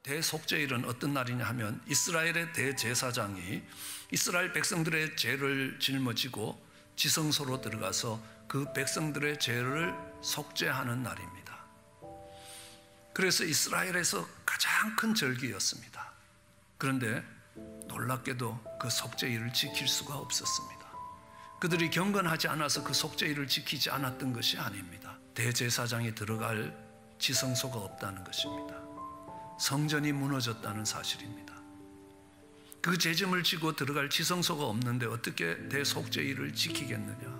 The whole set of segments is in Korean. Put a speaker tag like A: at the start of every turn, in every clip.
A: 대속죄일은 어떤 날이냐 하면 이스라엘의 대제사장이 이스라엘 백성들의 죄를 짊어지고 지성소로 들어가서 그 백성들의 죄를 속죄하는 날입니다. 그래서 이스라엘에서 가장 큰 절기였습니다. 그런데 놀랍게도 그 속죄일을 지킬 수가 없었습니다. 그들이 경건하지 않아서 그 속죄일을 지키지 않았던 것이 아닙니다. 대제사장이 들어갈 지성소가 없다는 것입니다. 성전이 무너졌다는 사실입니다. 그 죄짐을 지고 들어갈 지성소가 없는데 어떻게 대속죄일을 지키겠느냐.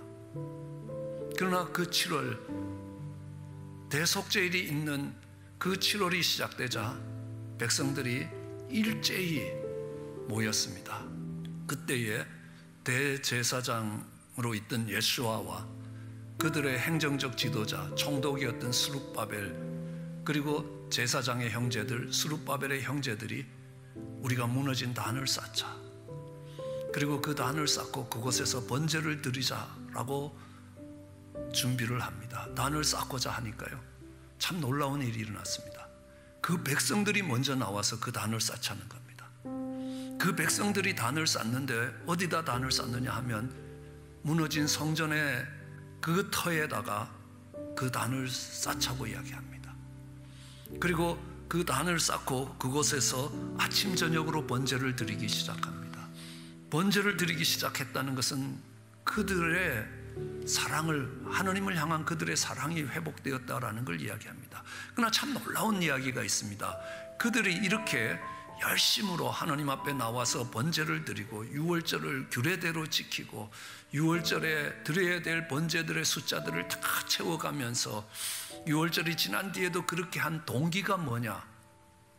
A: 그러나 그 7월 대속죄일이 있는 그 7월이 시작되자 백성들이 일제히 모였습니다. 그때에 대제사장으로 있던 예수아와 그들의 행정적 지도자 총독이었던 스룹바벨, 그리고 제사장의 형제들, 스룹바벨의 형제들이 우리가 무너진 단을 쌓자, 그리고 그 단을 쌓고 그곳에서 번제를 드리자라고 준비를 합니다. 단을 쌓고자 하니까요, 참 놀라운 일이 일어났습니다. 그 백성들이 먼저 나와서 그 단을 쌓자는 겁니다. 그 백성들이 단을 쌓는데 어디다 단을 쌓느냐 하면 무너진 성전의 그 터에다가 그 단을 쌓자고 이야기합니다. 그리고 그 단을 쌓고 그곳에서 아침 저녁으로 번제를 드리기 시작합니다. 번제를 드리기 시작했다는 것은 그들의 사랑을, 하나님을 향한 그들의 사랑이 회복되었다라는 걸 이야기합니다. 그러나 참 놀라운 이야기가 있습니다. 그들이 이렇게 열심으로 하나님 앞에 나와서 번제를 드리고 유월절을 규례대로 지키고 유월절에 드려야 될 번제들의 숫자들을 다 채워가면서 유월절이 지난 뒤에도 그렇게 한 동기가 뭐냐?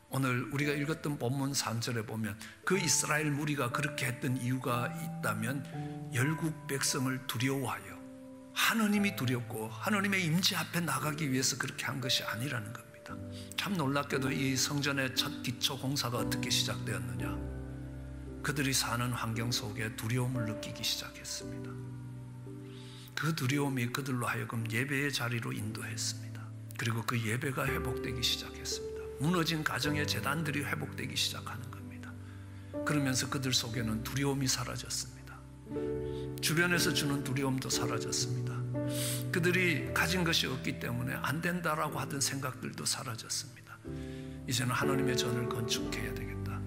A: 오늘 우리가 읽었던 본문 3절에 보면 그 이스라엘 무리가 그렇게 했던 이유가 있다면 열국 백성을 두려워하여, 하나님이 두렵고 하나님의 임재 앞에 나가기 위해서 그렇게 한 것이 아니라는 겁니다. 참 놀랍게도 이 성전의 첫 기초 공사가 어떻게 시작되었느냐? 그들이 사는 환경 속에 두려움을 느끼기 시작했습니다. 그 두려움이 그들로 하여금 예배의 자리로 인도했습니다. 그리고 그 예배가 회복되기 시작했습니다. 무너진 가정의 제단들이 회복되기 시작하는 겁니다. 그러면서 그들 속에는 두려움이 사라졌습니다. 주변에서 주는 두려움도 사라졌습니다. 그들이 가진 것이 없기 때문에 안 된다라고 하던 생각들도 사라졌습니다. 이제는 하나님의 전을 건축해야 되겠다.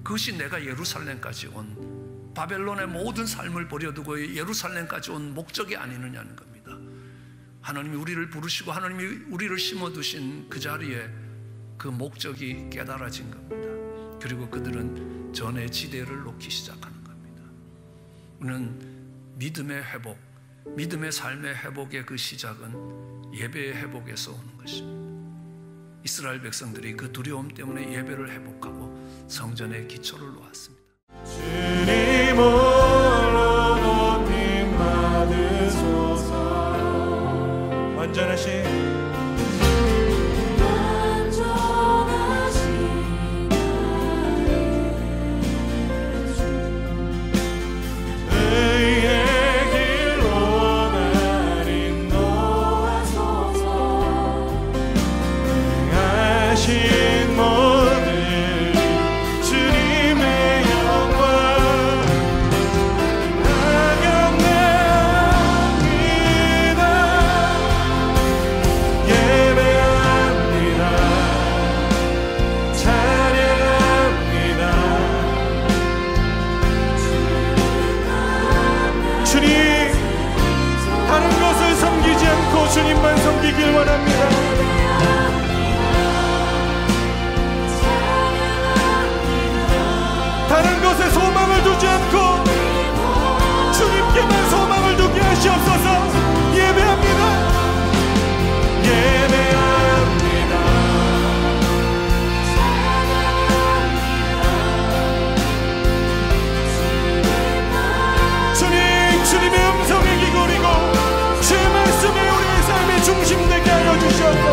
A: 그것이 내가 예루살렘까지 온, 바벨론의 모든 삶을 버려두고 예루살렘까지 온 목적이 아니느냐는 겁니다. 하나님이 우리를 부르시고 하나님이 우리를 심어두신 그 자리에 그 목적이 깨달아진 겁니다. 그리고 그들은 전의 지대를 놓기 시작하는 겁니다. 우리는 믿음의 회복, 믿음의 삶의 회복의 그 시작은 예배의 회복에서 오는 것입니다. 이스라엘 백성들이 그 두려움 때문에 예배를 회복하고 성전의 기초를 놓았습니다.
B: 주님으로 높임 받으소서. 완전하신 주님만 섬기길 원합니다. 다른 것에 소망을 두지 않고 주님께만 소망을 두게 하시옵소서. 예배합니다. 예배합니다. 주님, 주님의 음성에 귀걸이고 주의 말씀에 우리의 삶의 중심 되게 하여 주시옵소서.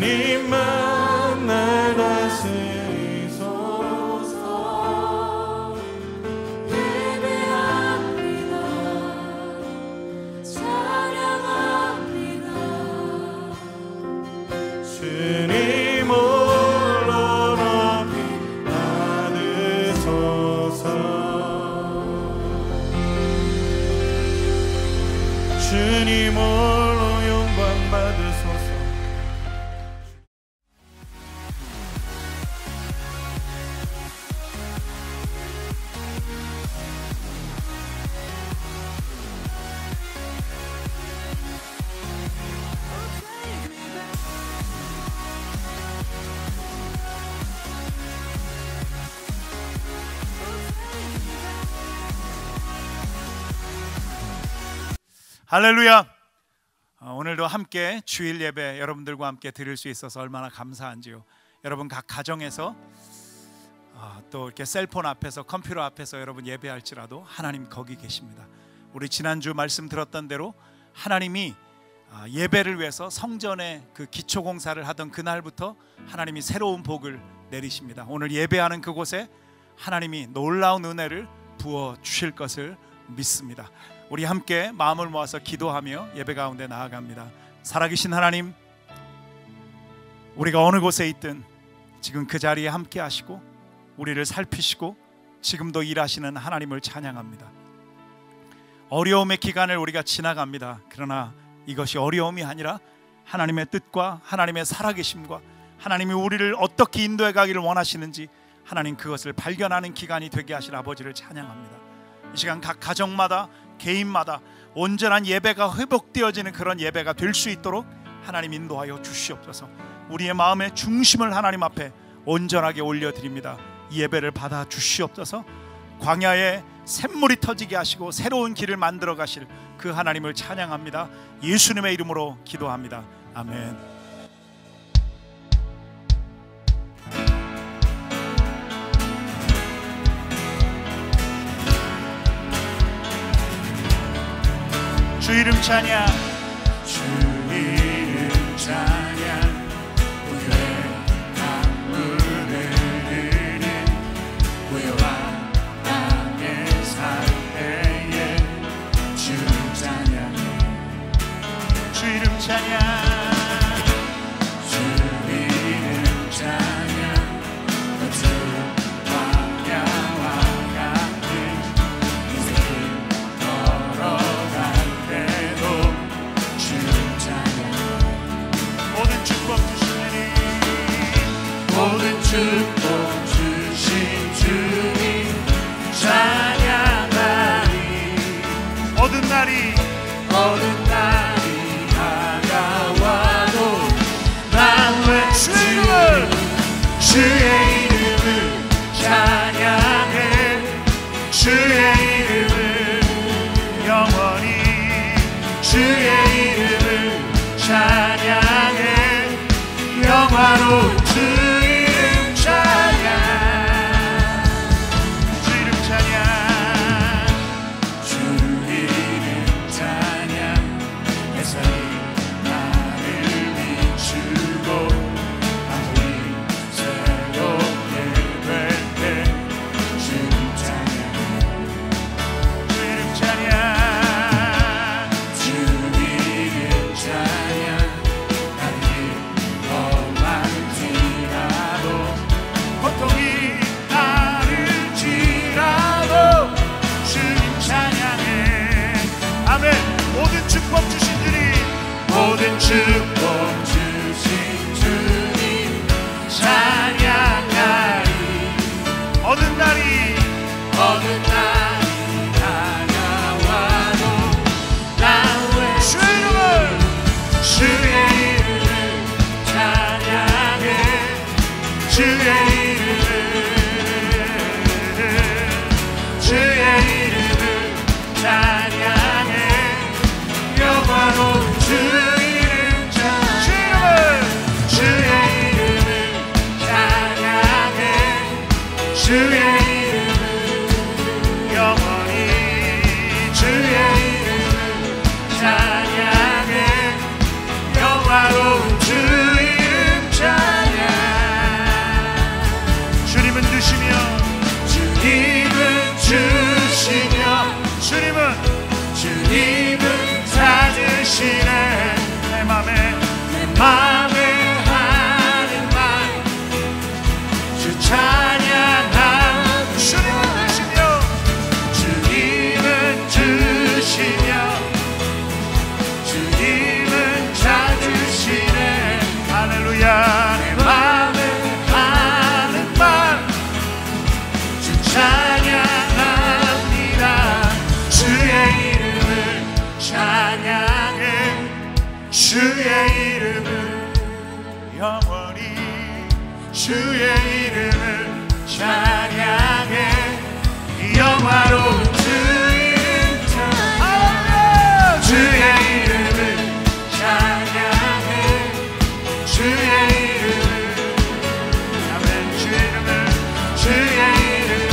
B: 주님만 날 다스리소서.
C: 예배합니다. 찬양합니다.
B: 주님 홀로 높이 받으소서. 주님 홀로 영광 받으소서.
D: 할렐루야. 오늘도 함께 주일 예배 여러분들과 함께 드릴 수 있어서 얼마나 감사한지요. 여러분 각 가정에서 또 이렇게 셀폰 앞에서 컴퓨터 앞에서 여러분 예배할지라도 하나님 거기 계십니다. 우리 지난주 말씀 들었던 대로 하나님이 예배를 위해서 성전의 그 기초공사를 하던 그날부터 하나님이 새로운 복을 내리십니다. 오늘 예배하는 그곳에 하나님이 놀라운 은혜를 부어 주실 것을 믿습니다. 우리 함께 마음을 모아서 기도하며 예배 가운데 나아갑니다. 살아계신 하나님, 우리가 어느 곳에 있든 지금 그 자리에 함께 하시고 우리를 살피시고 지금도 일하시는 하나님을 찬양합니다. 어려움의 기간을 우리가 지나갑니다. 그러나 이것이 어려움이 아니라 하나님의 뜻과 하나님의 살아계심과 하나님이 우리를 어떻게 인도해 가기를 원하시는지 하나님 그것을 발견하는 기간이 되게 하실 아버지를 찬양합니다. 이 시간 각 가정마다 개인마다 온전한 예배가 회복되어지는 그런 예배가 될 수 있도록 하나님 인도하여 주시옵소서. 우리의 마음의 중심을 하나님 앞에 온전하게 올려드립니다. 이 예배를 받아 주시옵소서. 광야에 샘물이 터지게 하시고 새로운 길을 만들어 가실 그 하나님을 찬양합니다. 예수님의 이름으로 기도합니다. 아멘. 주 이름 찬양, 주 이름 찬양. 우유의 강물을 흐르는 고요한 땅에 살 때에 주 찬양, 주 이름 찬양, 주 이름 찬양. 같은 광야와 같은 인생을 걸어갈 때도 주 찬양. 모든 축복 주시니, 모든 축복 주신 주님 찬양하리. 모든 날이 다가와도 난 외치 주의 이름을 찬양해. 주의 이름을 영원히, 주의 이름을 찬양해. 영화로운 주 이름 찬양, 주 이름 찬양, 주 이름 찬양. 햇살이 나를 비추고 아무리 새롭게 될 때 주 찬양, 주 이름 찬양, 주 이름 찬양. 나를 험할지라도 고통이 나를 지라도 주님 찬양해. 아멘. 모든 축복 주신 주님, 모든 축복 주신 주님 찬양하리. 어느 날이 다가와도 난 주의 이름을 찬양해. 주의 이름을 찬양해. 영화로운 주 이름 찬양, 찬양해 주의 이름을 영원히 주의 이름을 찬양해 영화로운 주 이름 찬양해 주의 이름을 찬양해 주의 이름을 아멘 주의 이름을 주의 이름을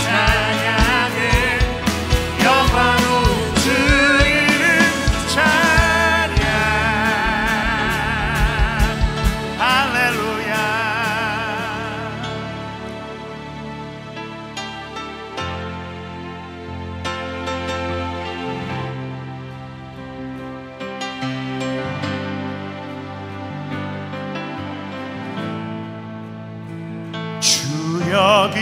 D: 찬양해 영화로운 주 이름 찬양 할렐루야 주 여기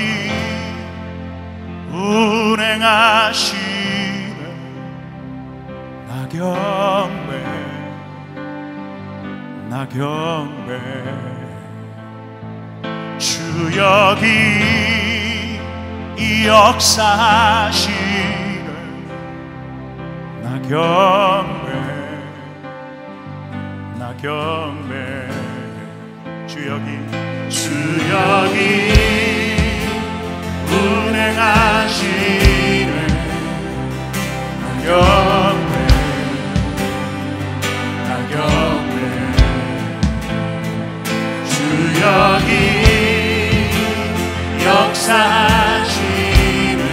D: 운행하시네 나 경배 나 경배 주 여기 역사하시네 나 경배 나 경배 주 여기 운행하시네 나 경배 나 경배 주 여기 역사하시네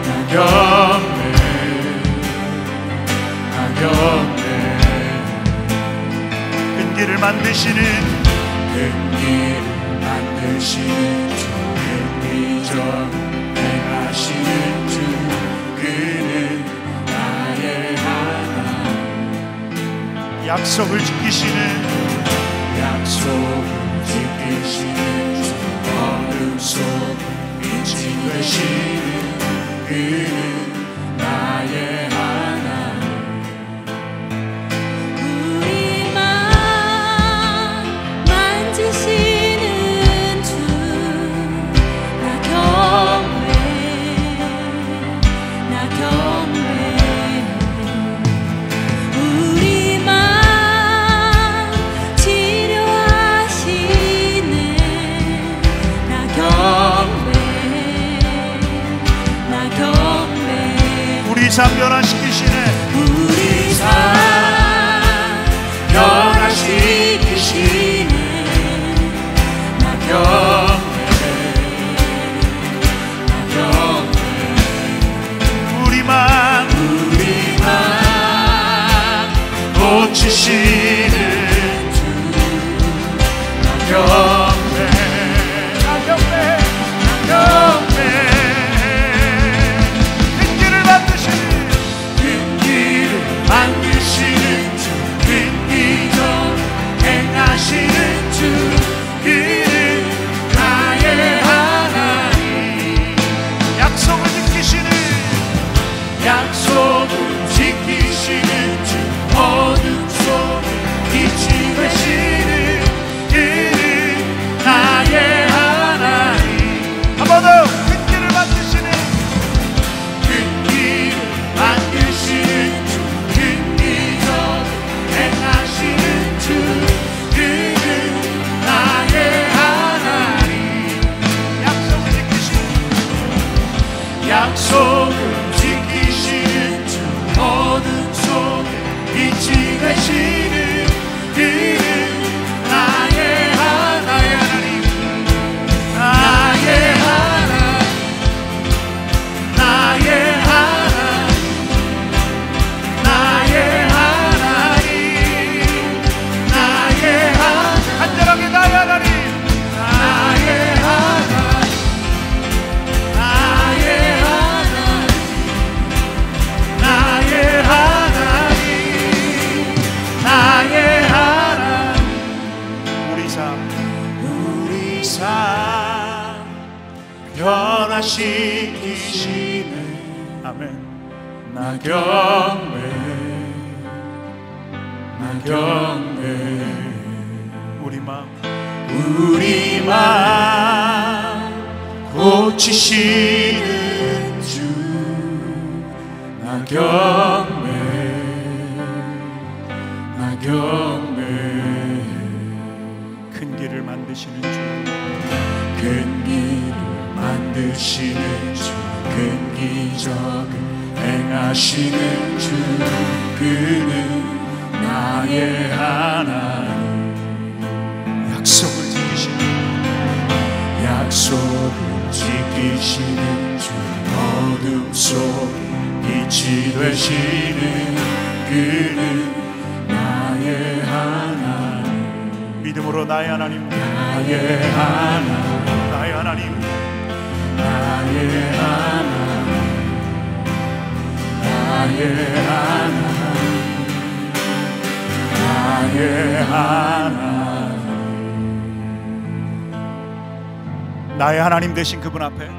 D: 나 경배 나 경배 끈기를 만드시는 주 끈기적 행하시는 주 그는 나의 하나님 약속을 지키시는 주 어둠 속 빛이 되시는 그는 나의 하나님
C: 우리만 만지시는 주 나 경배 나 경배 우리만 치료하시네 나 경배 나 경배
D: 우리 삶 변화시키시네
C: 우리 삶 변화시키시네 나 경배 나 경배
D: 우리만 고치시는 나 경배 나 경배 나 경배 끈기를 만드시는 주 끈기적 행하시는 주 그는 나의 하나님 약속을 지키시는 주 어둠 속에 빛이 되시는 그는 나의 하나님 한 번 더 끈기를 만드시는 주 끈기적 행하시는 주 그는 나의 하나님 약속을 지키시는 주 어둠 속에 빛이 되시는 그는 나의 하나님 나의 하나님 나의 하나님 나의 하나님 나의 하나님 간절하게 나의 하나님 나의 하나님 나의 하나님 나의 하나님 나의 하나님 우리 삶 변화시키시네 아멘 나 경배 우리 맘 고치시는 주 나 큰 길을 만드시는 주,
C: 큰 길을 만드시는 주, 큰 기적을 행하시는 주, 그는 나의 하나님. 약속을 지키시는 주, 어둠 속에 빛이 되시는 그는 나의 하나님.
D: 믿음으로 나의 하나님,
C: 나의 하나님,
D: 나의 하나님,
C: 나의 하나님, 나의 하나님, 나의 하나님.
D: 나의 하나님 되신 그분 앞에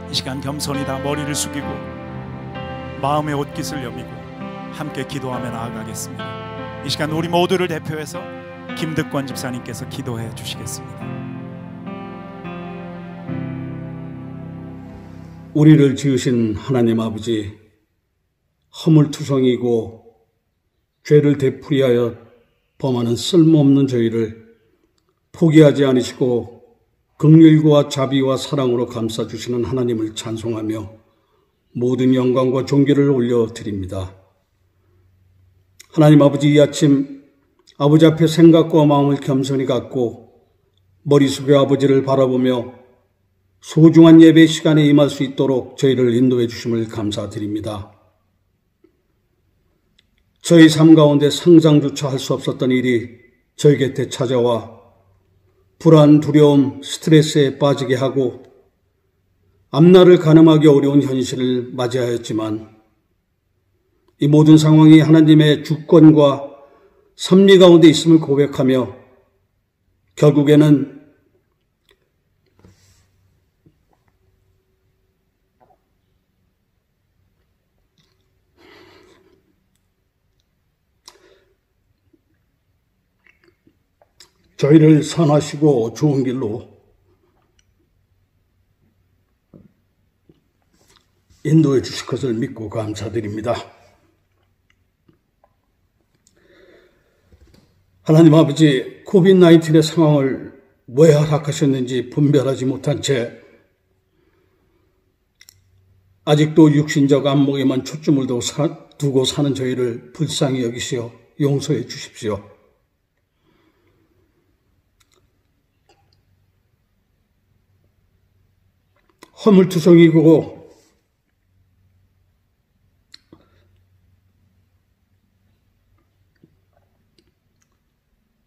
D: 이 시간 겸손히 다 머리를 숙이고 마음의 옷깃을 여미고 함께 기도하며 나아가겠습니다. 이 시간 우리 모두를 대표해서 김득권 집사님께서 기도해 주시겠습니다.
E: 우리를 지으신 하나님 아버지, 허물투성이고 죄를 되풀이하여 범하는 쓸모없는 저희를 포기하지 않으시고 긍휼과 자비와 사랑으로 감싸주시는 하나님을 찬송하며 모든 영광과 존귀를 올려드립니다. 하나님 아버지, 이 아침 아버지 앞에 생각과 마음을 겸손히 갖고 머릿속에 아버지를 바라보며 소중한 예배 시간에 임할 수 있도록 저희를 인도해 주심을 감사드립니다. 저희 삶 가운데 상상조차 할 수 없었던 일이 저희 곁에 찾아와 불안, 두려움, 스트레스에 빠지게 하고 앞날을 가늠하기 어려운 현실을 맞이하였지만 이 모든 상황이 하나님의 주권과 섭리 가운데 있음을 고백하며 결국에는 저희를 선하시고 좋은 길로 인도해 주실 것을 믿고 감사드립니다. 하나님 아버지, 코비드-19의 상황을 왜 허락하셨는지 분별하지 못한 채 아직도 육신적 안목에만 초점을 두고 사는 저희를 불쌍히 여기시어 용서해 주십시오. 허물투성이고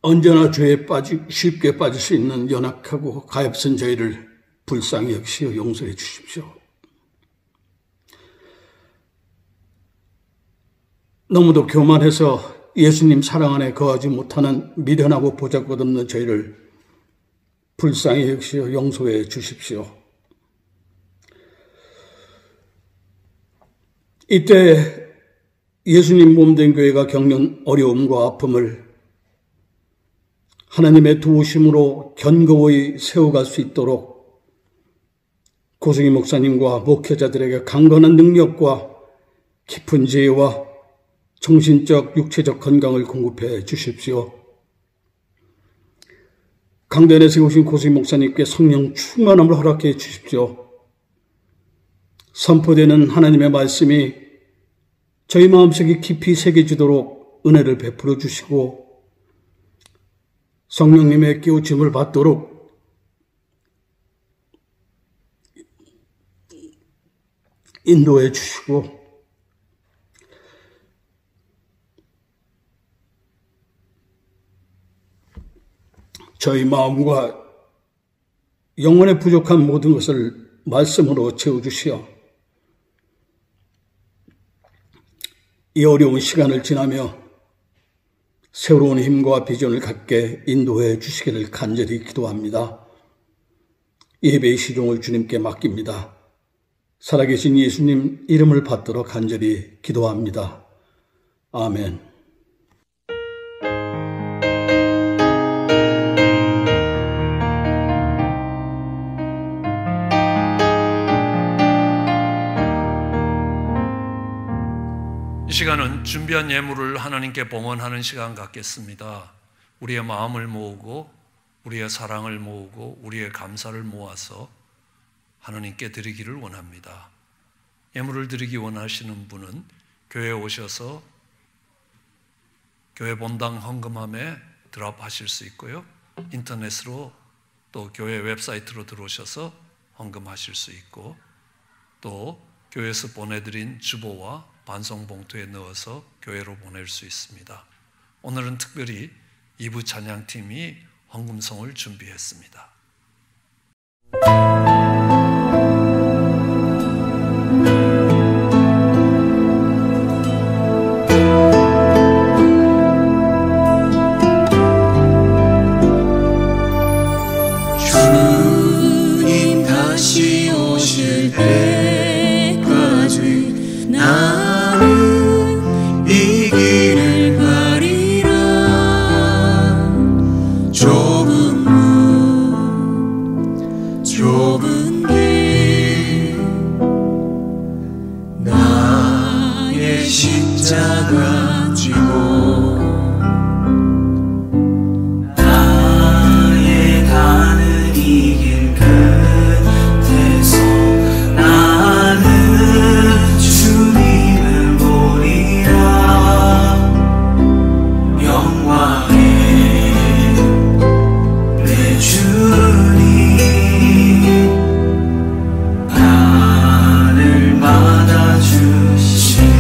E: 언제나 죄에 쉽게 빠질 수 있는 연약하고 가엾은 저희를 불쌍히 여기시어 용서해 주십시오. 너무도 교만해서 예수님 사랑 안에 거하지 못하는 미련하고 보잘것없는 저희를 불쌍히 여기시어 용서해 주십시오. 이때 예수님 몸된 교회가 겪는 어려움과 아픔을 하나님의 도우심으로 견고히 세워갈 수 있도록 고승희 목사님과 목회자들에게 강건한 능력과 깊은 지혜와 정신적, 육체적 건강을 공급해 주십시오. 강단에 세우신 고승희 목사님께 성령 충만함을 허락해 주십시오. 선포되는 하나님의 말씀이 저희 마음속에 깊이 새겨지도록 은혜를 베풀어 주시고 성령님의 깨우침을 받도록 인도해 주시고 저희 마음과 영혼에 부족한 모든 것을 말씀으로 채워주시어 이 어려운 시간을 지나며 새로운 힘과 비전을 갖게 인도해 주시기를 간절히 기도합니다. 예배의 시종을 주님께 맡깁니다. 살아계신 예수님 이름을 받들어 간절히 기도합니다. 아멘.
A: 이 시간은 준비한 예물을 하나님께 봉헌하는 시간 갖겠습니다. 우리의 마음을 모으고 우리의 사랑을 모으고 우리의 감사를 모아서 하나님께 드리기를 원합니다. 예물을 드리기 원하시는 분은 교회에 오셔서 교회 본당 헌금함에 드랍하실 수 있고요. 인터넷으로 또 교회 웹사이트로 들어오셔서 헌금하실 수 있고, 또 교회에서 보내드린 주보와 반송 봉투에 넣어서 교회로 보낼 수 있습니다. 오늘은 특별히 2부 찬양팀이 헌금송을 준비했습니다.
F: 주님 다시 오실 때까지 나는 이 길을 가리라. 좁은 문 좁은 길 나의 십자가 쥐고 나의 가는 이 길 끝에서 나는 주님을 보리라. 영광의 내 주님 나를 받아주시니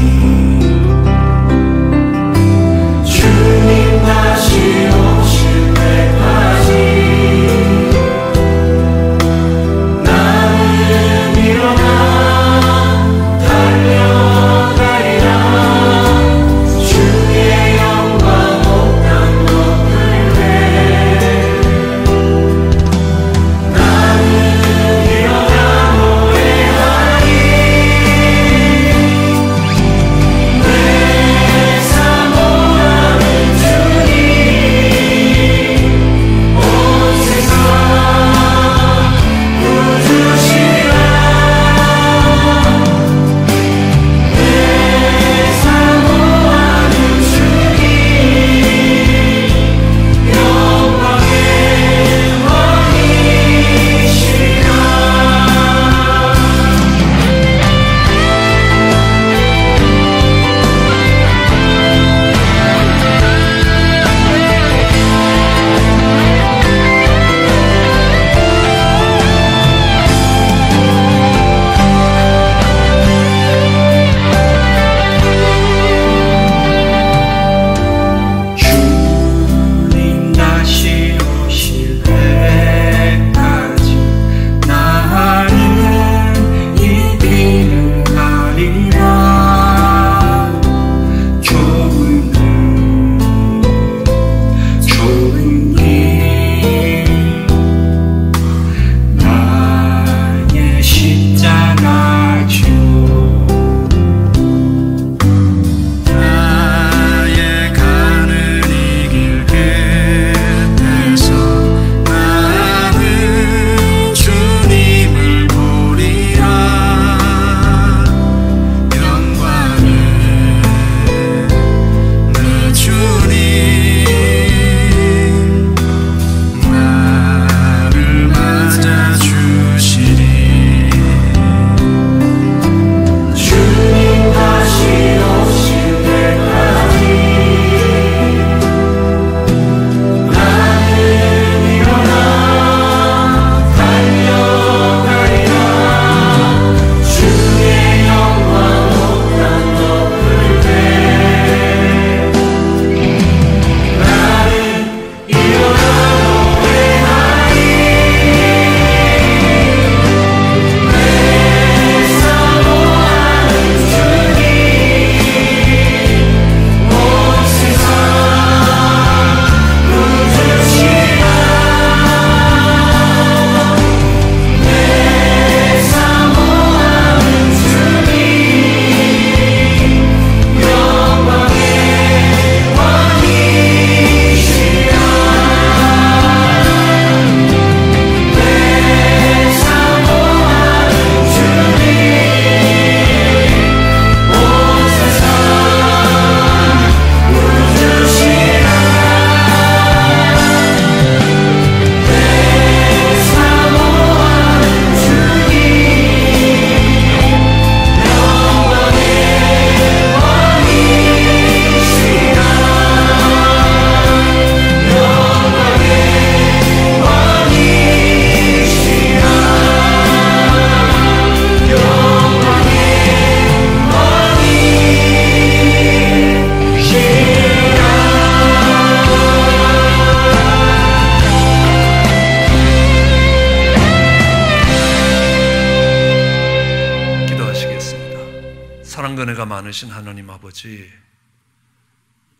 A: 많으신 하나님 아버지,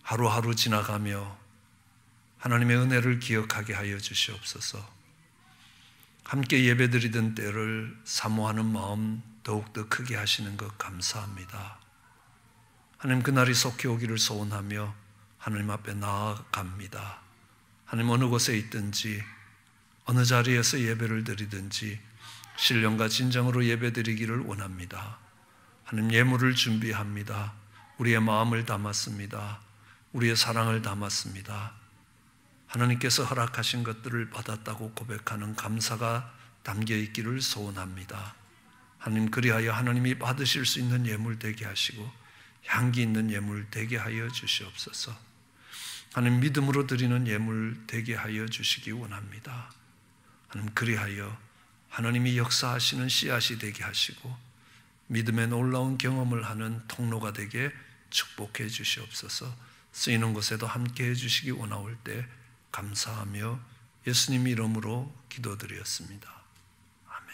A: 하루하루 지나가며 하나님의 은혜를 기억하게 하여 주시옵소서. 함께 예배드리던 때를 사모하는 마음 더욱더 크게 하시는 것 감사합니다. 하나님, 그날이 속히 오기를 소원하며 하나님 앞에 나아갑니다. 하나님, 어느 곳에 있든지 어느 자리에서 예배를 드리든지 신령과 진정으로 예배드리기를 원합니다. 하나님, 예물을 준비합니다. 우리의 마음을 담았습니다. 우리의 사랑을 담았습니다. 하나님께서 허락하신 것들을 받았다고 고백하는 감사가 담겨 있기를 소원합니다. 하나님, 그리하여 하나님이 받으실 수 있는 예물 되게 하시고 향기 있는 예물 되게 하여 주시옵소서. 하나님, 믿음으로 드리는 예물 되게 하여 주시기 원합니다. 하나님, 그리하여 하나님이 역사하시는 씨앗이 되게 하시고 믿음의 놀라운 경험을 하는 통로가 되게 축복해 주시옵소서. 쓰이는 곳에도 함께해 주시기 원하올 때 감사하며 예수님 이름으로 기도드렸습니다. 아멘.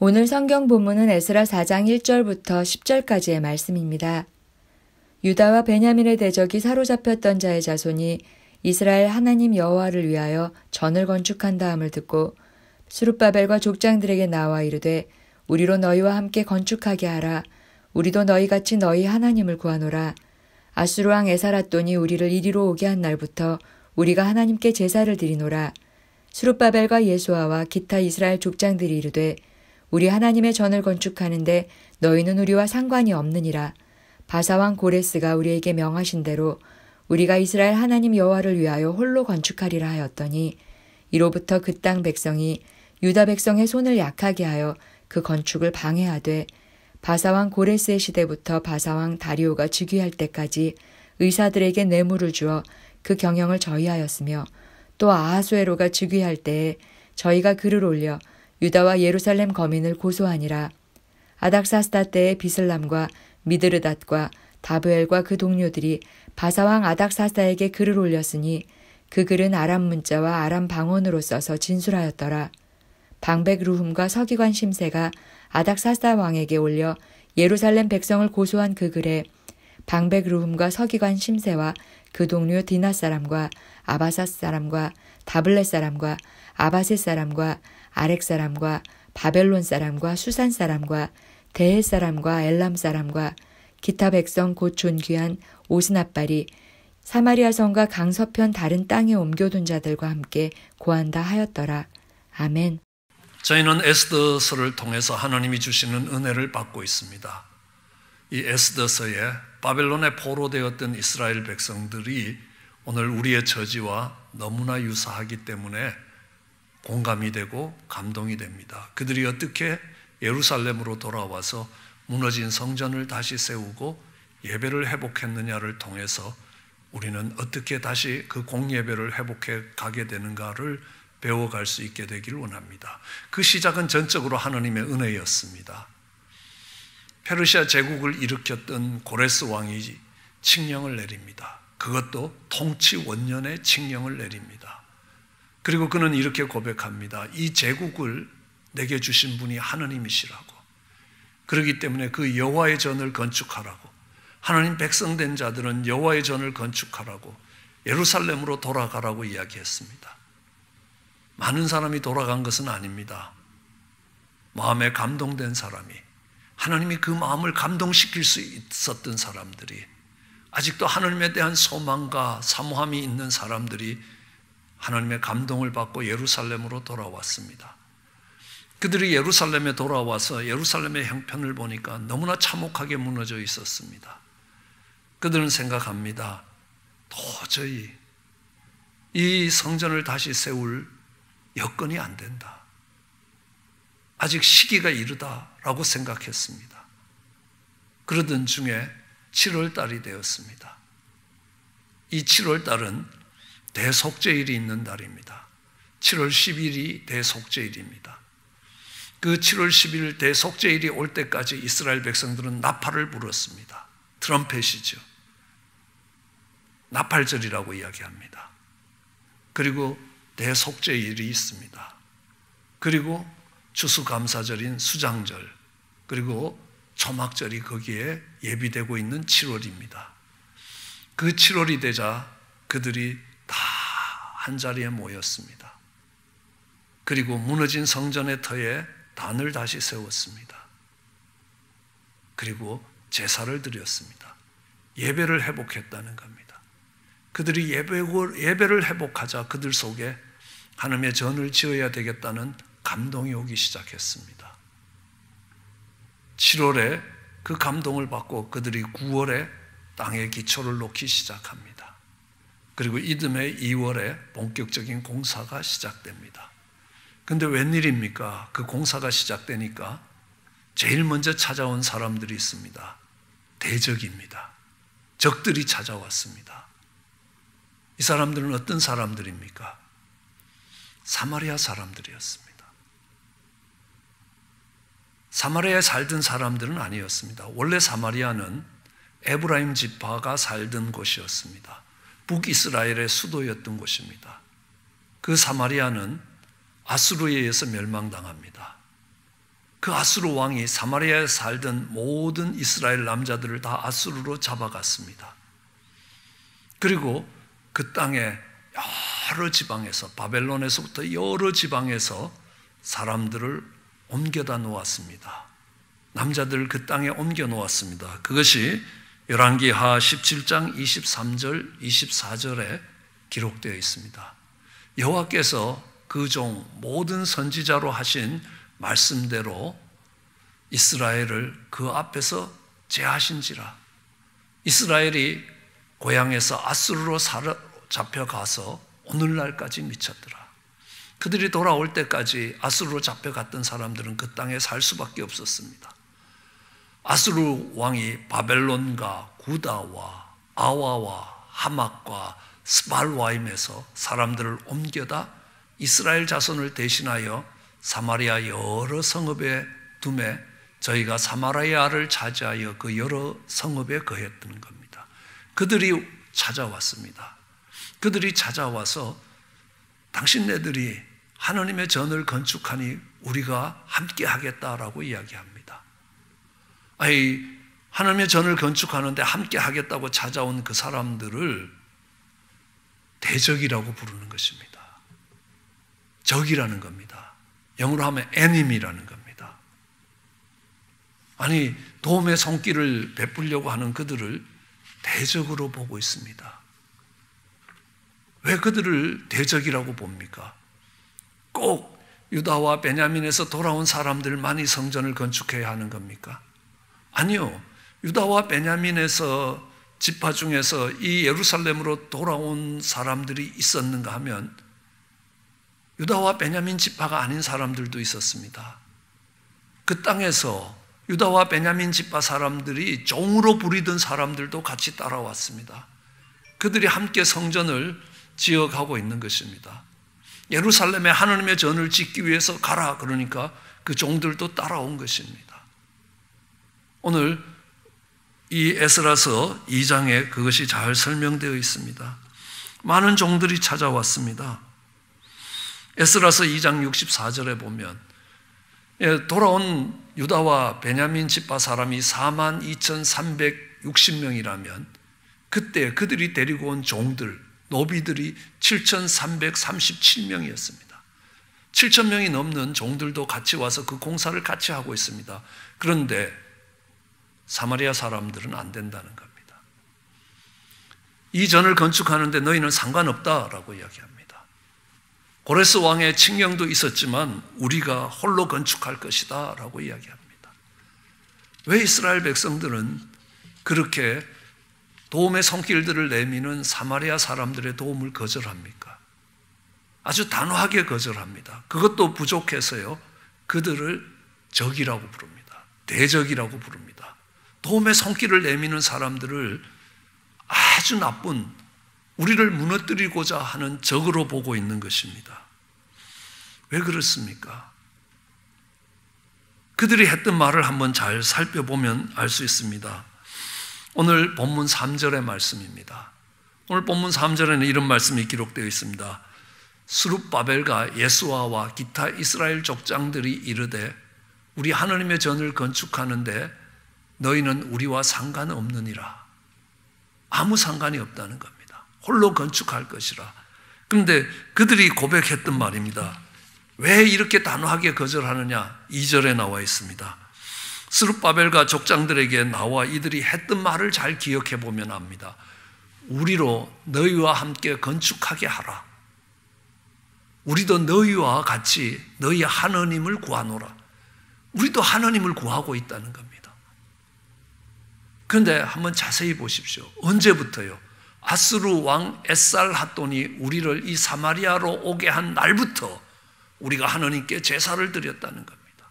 G: 오늘 성경 본문은 에스라 4장 1절부터 10절까지의 말씀입니다. 유다와 베냐민의 대적이 사로잡혔던 자의 자손이 이스라엘 하나님 여호와를 위하여 전을 건축한 다음을 듣고 스룹바벨과 족장들에게 나와 이르되 우리로 너희와 함께 건축하게 하라. 우리도 너희같이 너희 하나님을 구하노라. 아수르 왕 에사라돈이 우리를 이리로 오게 한 날부터 우리가 하나님께 제사를 드리노라. 스룹바벨과 예수아와 기타 이스라엘 족장들이 이르되 우리 하나님의 전을 건축하는데 너희는 우리와 상관이 없느니라. 바사왕 고레스가 우리에게 명하신 대로 우리가 이스라엘 하나님 여호와를 위하여 홀로 건축하리라 하였더니 이로부터 그 땅 백성이 유다 백성의 손을 약하게 하여 그 건축을 방해하되 바사왕 고레스의 시대부터 바사왕 다리오가 즉위할 때까지 의사들에게 뇌물을 주어 그 경영을 저희하였으며 또 아하수에로가 즉위할 때에 저희가 글을 올려 유다와 예루살렘 거민을 고소하니라. 아닥사스다 때에 비슬람과 미드르닷과 다브엘과 그 동료들이 바사왕 아닥사스다에게 글을 올렸으니 그 글은 아람 문자와 아람 방언으로 써서 진술하였더라. 방백 루훔과 서기관 심세가 아닥사스다 왕에게 올려 예루살렘 백성을 고소한 그 글에 방백 루훔과 서기관 심세와 그 동료 디나 사람과 아바사 사람과 다블렛 사람과 아바셋 사람과 아렉 사람과 바벨론 사람과 수산 사람과 대헷 사람과 엘람 사람과 기타 백성 곧 존귀한 오스나발이 사마리아 성과 강서편 다른 땅에 옮겨둔 자들과 함께 고한다 하였더라. 아멘.
A: 저희는 에스더서를 통해서 하나님이 주시는 은혜를 받고 있습니다. 이 에스더서에 바벨론에 포로되었던 이스라엘 백성들이 오늘 우리의 처지와 너무나 유사하기 때문에 공감이 되고 감동이 됩니다. 그들이 어떻게 예루살렘으로 돌아와서 무너진 성전을 다시 세우고 예배를 회복했느냐를 통해서 우리는 어떻게 다시 그 공예배를 회복해 가게 되는가를 배워갈 수 있게 되기를 원합니다. 그 시작은 전적으로 하나님의 은혜였습니다. 페르시아 제국을 일으켰던 고레스 왕이 칙령을 내립니다. 그것도 통치 원년에 칙령을 내립니다. 그리고 그는 이렇게 고백합니다. 이 제국을 내게 주신 분이 하나님이시라고. 그렇기 때문에 그 여호와의 전을 건축하라고, 하나님 백성된 자들은 여호와의 전을 건축하라고, 예루살렘으로 돌아가라고 이야기했습니다. 많은 사람이 돌아간 것은 아닙니다. 마음에 감동된 사람이, 하나님이 그 마음을 감동시킬 수 있었던 사람들이, 아직도 하나님에 대한 소망과 사모함이 있는 사람들이 하나님의 감동을 받고 예루살렘으로 돌아왔습니다. 그들이 예루살렘에 돌아와서 예루살렘의 형편을 보니까 너무나 참혹하게 무너져 있었습니다. 그들은 생각합니다. 도저히 이 성전을 다시 세울 여건이 안 된다. 아직 시기가 이르다라고 생각했습니다. 그러던 중에 7월 달이 되었습니다. 이 7월 달은 대속죄일이 있는 달입니다. 7월 10일이 대속죄일입니다. 그 7월 10일 대속죄일이 올 때까지 이스라엘 백성들은 나팔을 불었습니다. 트럼펫이죠. 나팔절이라고 이야기합니다. 그리고 대속죄일이 있습니다. 그리고 추수감사절인 수장절, 그리고 초막절이 거기에 예비되고 있는 7월입니다. 그 7월이 되자 그들이 다 한자리에 모였습니다. 그리고 무너진 성전의 터에 단을 다시 세웠습니다. 그리고 제사를 드렸습니다. 예배를 회복했다는 겁니다. 그들이 예배를 회복하자 그들 속에 하나님의 전을 지어야 되겠다는 감동이 오기 시작했습니다. 7월에 그 감동을 받고 그들이 9월에 땅에 기초를 놓기 시작합니다. 그리고 이듬해 2월에 본격적인 공사가 시작됩니다. 그런데 웬일입니까? 그 공사가 시작되니까 제일 먼저 찾아온 사람들이 있습니다. 대적입니다. 적들이 찾아왔습니다. 이 사람들은 어떤 사람들입니까? 사마리아 사람들이었습니다. 사마리아에 살던 사람들은 아니었습니다. 원래 사마리아는 에브라임 지파가 살던 곳이었습니다. 북이스라엘의 수도였던 곳입니다. 그 사마리아는 아수르에 의해서 멸망당합니다. 그 아수르 왕이 사마리아에 살던 모든 이스라엘 남자들을 다 아수르로 잡아갔습니다. 그리고 그 땅에 여러 지방에서, 바벨론에서부터 여러 지방에서 사람들을 옮겨다 놓았습니다. 남자들 그 땅에 옮겨 놓았습니다. 그것이 열왕기하 17장 23절 24절에 기록되어 있습니다. 여호와께서 그 종 모든 선지자로 하신 말씀대로 이스라엘을 그 앞에서 제하신지라. 이스라엘이 고향에서 아수르로 잡혀가서 오늘날까지 미쳤더라. 그들이 돌아올 때까지 아수르로 잡혀갔던 사람들은 그 땅에 살 수밖에 없었습니다. 아수르 왕이 바벨론과 구다와 아와와 하막과 스발와임에서 사람들을 옮겨다 이스라엘 자손을 대신하여 사마리아 여러 성읍에 두매 저희가 사마리아를 차지하여 그 여러 성읍에 거했던 겁니다. 그들이 찾아왔습니다. 그들이 찾아와서 당신네들이 하나님의 전을 건축하니 우리가 함께 하겠다라고 이야기합니다. 아니, 하나님의 전을 건축하는데 함께 하겠다고 찾아온 그 사람들을 대적이라고 부르는 것입니다. 적이라는 겁니다. 영어로 하면 enemy라는 겁니다. 아니, 도움의 손길을 베풀려고 하는 그들을 대적으로 보고 있습니다. 왜 그들을 대적이라고 봅니까? 꼭 유다와 베냐민에서 돌아온 사람들만이 성전을 건축해야 하는 겁니까? 아니요. 유다와 베냐민에서 지파 중에서 이 예루살렘으로 돌아온 사람들이 있었는가 하면 유다와 베냐민 지파가 아닌 사람들도 있었습니다. 그 땅에서 유다와 베냐민 지파 사람들이 종으로 부리던 사람들도 같이 따라왔습니다. 그들이 함께 성전을 지어가고 있는 것입니다. 예루살렘에 하나님의 전을 짓기 위해서 가라 그러니까 그 종들도 따라온 것입니다. 오늘 이 에스라서 2장에 그것이 잘 설명되어 있습니다. 많은 종들이 찾아왔습니다. 에스라서 2장 64절에 보면 돌아온 유다와 베냐민 지파 사람이 42,360명이라면 그때 그들이 데리고 온 종들, 노비들이 7,337명이었습니다. 7,000명이 넘는 종들도 같이 와서 그 공사를 같이 하고 있습니다. 그런데 사마리아 사람들은 안 된다는 겁니다. 이 전을 건축하는데 너희는 상관없다라고 이야기합니다. 고레스 왕의 칙령도 있었지만 우리가 홀로 건축할 것이다 라고 이야기합니다. 왜 이스라엘 백성들은 그렇게 도움의 손길들을 내미는 사마리아 사람들의 도움을 거절합니까? 아주 단호하게 거절합니다. 그것도 부족해서요, 그들을 적이라고 부릅니다. 대적이라고 부릅니다. 도움의 손길을 내미는 사람들을 아주 나쁜, 우리를 무너뜨리고자 하는 적으로 보고 있는 것입니다. 왜 그렇습니까? 그들이 했던 말을 한번 잘 살펴보면 알 수 있습니다. 오늘 본문 3절의 말씀입니다. 오늘 본문 3절에는 이런 말씀이 기록되어 있습니다. 스룹바벨과 예수아와 기타 이스라엘 족장들이 이르되 우리 하나님의 전을 건축하는데 너희는 우리와 상관없느니라. 아무 상관이 없다는 겁니다. 홀로 건축할 것이라. 그런데 그들이 고백했던 말입니다. 왜 이렇게 단호하게 거절하느냐? 2절에 나와 있습니다. 스룹바벨과 족장들에게 나와 이들이 했던 말을 잘 기억해 보면 압니다. 우리로 너희와 함께 건축하게 하라. 우리도 너희와 같이 너희 하나님을 구하노라. 우리도 하나님을 구하고 있다는 겁니다. 그런데 한번 자세히 보십시오. 언제부터요? 아스루 왕 에살핫돈이 우리를 이 사마리아로 오게 한 날부터 우리가 하나님께 제사를 드렸다는 겁니다.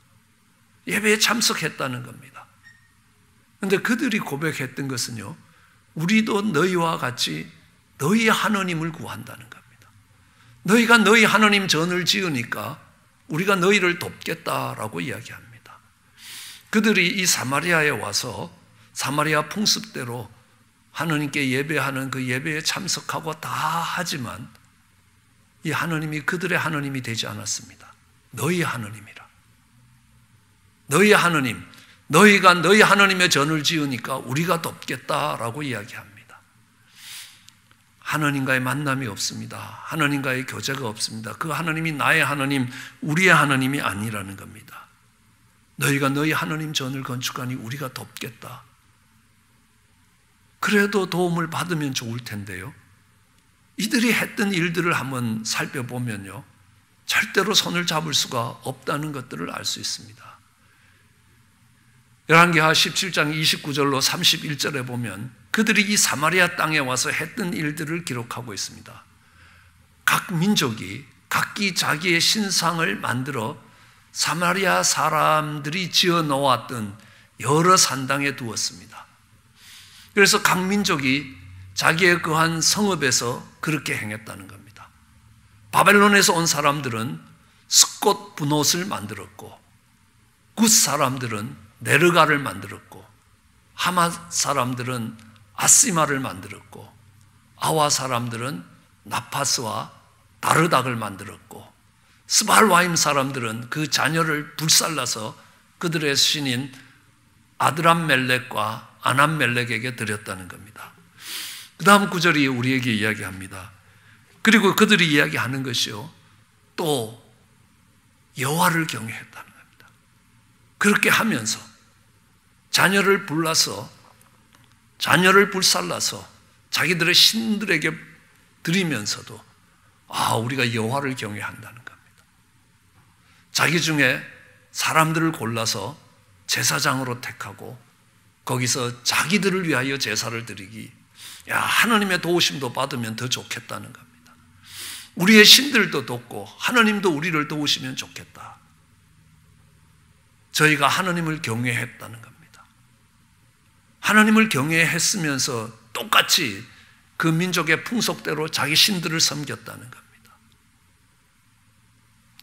A: 예배에 참석했다는 겁니다. 그런데 그들이 고백했던 것은요, 우리도 너희와 같이 너희 하나님을 구한다는 겁니다. 너희가 너희 하나님 전을 지으니까 우리가 너희를 돕겠다라고 이야기합니다. 그들이 이 사마리아에 와서 사마리아 풍습대로 하나님께 예배하는 그 예배에 참석하고 다 하지만 이 하나님이 그들의 하나님이 되지 않았습니다. 너희 하나님이라. 너희 하나님, 너희가 너희 하나님의 전을 지으니까 우리가 돕겠다라고 이야기합니다. 하나님과의 만남이 없습니다. 하나님과의 교제가 없습니다. 그 하나님이 나의 하나님, 우리의 하나님이 아니라는 겁니다. 너희가 너희 하나님 전을 건축하니 우리가 돕겠다. 그래도 도움을 받으면 좋을 텐데요. 이들이 했던 일들을 한번 살펴보면요, 절대로 손을 잡을 수가 없다는 것들을 알 수 있습니다. 열왕기하 17장 29절로 31절에 보면 그들이 이 사마리아 땅에 와서 했던 일들을 기록하고 있습니다. 각 민족이 각기 자기의 신상을 만들어 사마리아 사람들이 지어 놓았던 여러 산당에 두었습니다. 그래서 각 민족이 자기의 그한 성읍에서 그렇게 행했다는 겁니다. 바벨론에서 온 사람들은 스꽃 분옷을 만들었고, 굿 사람들은 네르가를 만들었고, 하맛 사람들은 아시마를 만들었고, 아와 사람들은 나파스와 다르닥을 만들었고, 스발와임 사람들은 그 자녀를 불살라서 그들의 신인 아드람멜렉과 아남멜렉에게 드렸다는 겁니다. 그 다음 구절이 우리에게 이야기합니다. 그리고 그들이 이야기하는 것이요, 또 여호와를 경외했다는 겁니다. 그렇게 하면서 자녀를 불살라서 자기들의 신들에게 드리면서도 우리가 여호와를 경외한다는 겁니다. 자기 중에 사람들을 골라서 제사장으로 택하고 거기서 자기들을 위하여 제사를 드리기, 하나님의 도우심도 받으면 더 좋겠다는 겁니다. 우리의 신들도 돕고 하나님도 우리를 도우시면 좋겠다. 저희가 하나님을 경외했다는 겁니다. 하나님을 경외했으면서 똑같이 그 민족의 풍속대로 자기 신들을 섬겼다는 겁니다.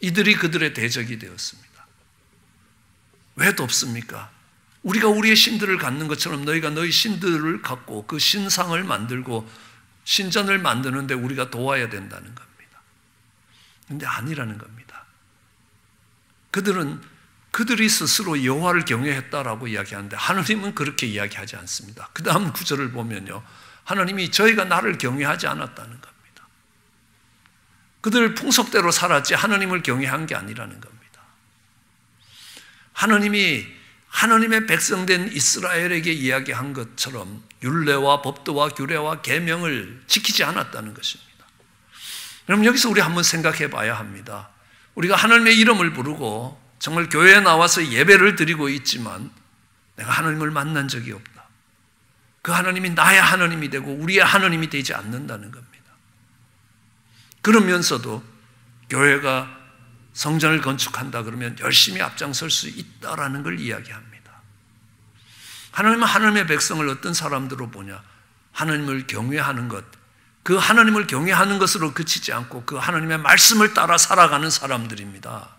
A: 이들이 그들의 대적이 되었습니다. 왜 돕습니까? 우리가 우리의 신들을 갖는 것처럼 너희가 너희 신들을 갖고 그 신상을 만들고 신전을 만드는데 우리가 도와야 된다는 겁니다. 그런데 아니라는 겁니다. 그들이 스스로 여호와를 경외했다라고 이야기하는데 하나님은 그렇게 이야기하지 않습니다. 그 다음 구절을 보면요, 하나님이 저희가 나를 경외하지 않았다는 겁니다. 그들 풍속대로 살았지 하나님을 경외한 게 아니라는 겁니다. 하나님이 하나님의 백성된 이스라엘에게 이야기한 것처럼 율례와 법도와 규례와 계명을 지키지 않았다는 것입니다. 그럼 여기서 우리 한번 생각해 봐야 합니다. 우리가 하나님의 이름을 부르고 정말 교회에 나와서 예배를 드리고 있지만 내가 하나님을 만난 적이 없다. 그 하나님이 나의 하나님이 되고 우리의 하나님이 되지 않는다는 겁니다. 그러면서도 교회가 성전을 건축한다 그러면 열심히 앞장설 수 있다라는 걸 이야기합니다. 하나님은 하나님의 백성을 어떤 사람들로 보냐? 하나님을 경외하는 것, 그 하나님을 경외하는 것으로 그치지 않고 그 하나님의 말씀을 따라 살아가는 사람들입니다.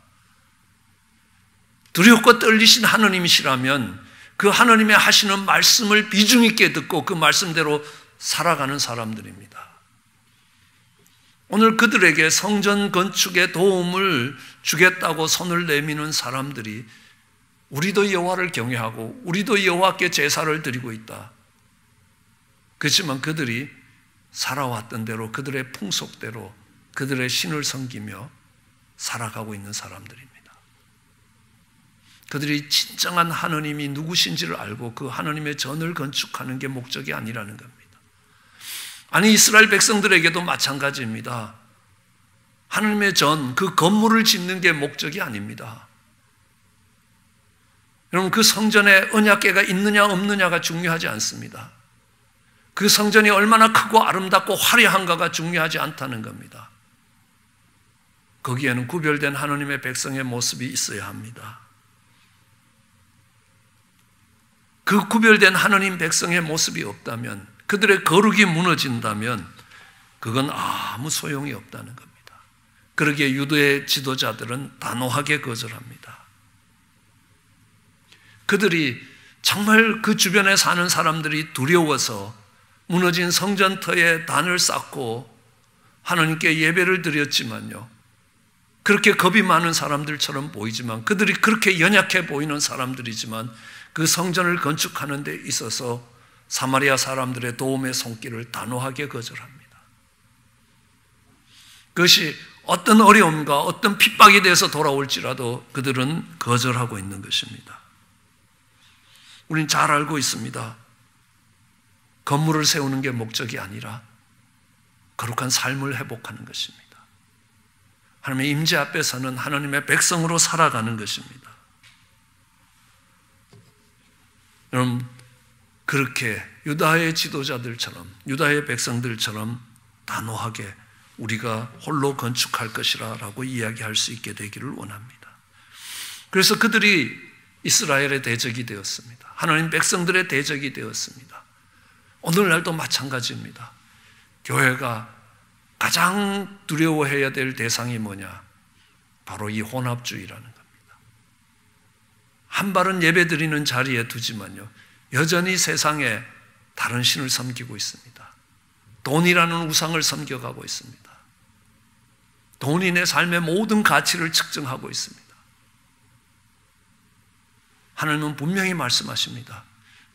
A: 두렵고 떨리신 하나님이시라면 그 하나님의 하시는 말씀을 비중 있게 듣고 그 말씀대로 살아가는 사람들입니다. 오늘 그들에게 성전 건축에 도움을 주겠다고 손을 내미는 사람들이 우리도 여호와를 경외하고 우리도 여호와께 제사를 드리고 있다. 그렇지만 그들이 살아왔던 대로 그들의 풍속대로 그들의 신을 섬기며 살아가고 있는 사람들입니다. 그들이 진정한 하느님이 누구신지를 알고 그 하느님의 전을 건축하는 게 목적이 아니라는 겁니다. 아니, 이스라엘 백성들에게도 마찬가지입니다. 하느님의 전, 그 건물을 짓는 게 목적이 아닙니다. 여러분, 그 성전에 언약궤가 있느냐 없느냐가 중요하지 않습니다. 그 성전이 얼마나 크고 아름답고 화려한가가 중요하지 않다는 겁니다. 거기에는 구별된 하느님의 백성의 모습이 있어야 합니다. 그 구별된 하느님 백성의 모습이 없다면, 그들의 거룩이 무너진다면 그건 아무 소용이 없다는 겁니다. 그러기에 유대의 지도자들은 단호하게 거절합니다. 그들이 정말 그 주변에 사는 사람들이 두려워서 무너진 성전터에 단을 쌓고 하나님께 예배를 드렸지만요, 그렇게 겁이 많은 사람들처럼 보이지만, 그들이 그렇게 연약해 보이는 사람들이지만 그 성전을 건축하는 데 있어서 사마리아 사람들의 도움의 손길을 단호하게 거절합니다. 그것이 어떤 어려움과 어떤 핍박에 대해서 돌아올지라도 그들은 거절하고 있는 것입니다. 우린 잘 알고 있습니다. 건물을 세우는 게 목적이 아니라 거룩한 삶을 회복하는 것입니다. 하나님의 임재 앞에서는 하나님의 백성으로 살아가는 것입니다. 여러분, 그렇게 유다의 지도자들처럼, 유다의 백성들처럼 단호하게 우리가 홀로 건축할 것이라 라고 이야기할 수 있게 되기를 원합니다. 그래서 그들이 이스라엘의 대적이 되었습니다. 하나님 백성들의 대적이 되었습니다. 오늘날도 마찬가지입니다. 교회가 가장 두려워해야 될 대상이 뭐냐? 바로 이 혼합주의라는 겁니다. 한 발은 예배 드리는 자리에 두지만요, 여전히 세상에 다른 신을 섬기고 있습니다. 돈이라는 우상을 섬겨가고 있습니다. 돈이 내 삶의 모든 가치를 측정하고 있습니다. 하나님은 분명히 말씀하십니다.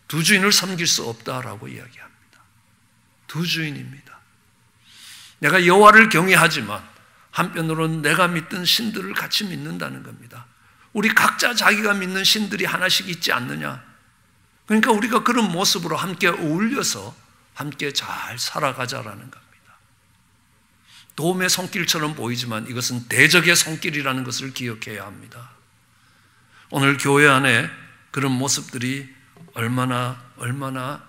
A: 두 주인을 섬길 수 없다라고 이야기합니다. 두 주인입니다. 내가 여호와를 경외하지만 한편으로는 내가 믿던 신들을 같이 믿는다는 겁니다. 우리 각자 자기가 믿는 신들이 하나씩 있지 않느냐? 그러니까 우리가 그런 모습으로 함께 어울려서 함께 잘 살아가자라는 겁니다. 도움의 손길처럼 보이지만 이것은 대적의 손길이라는 것을 기억해야 합니다. 오늘 교회 안에 그런 모습들이 얼마나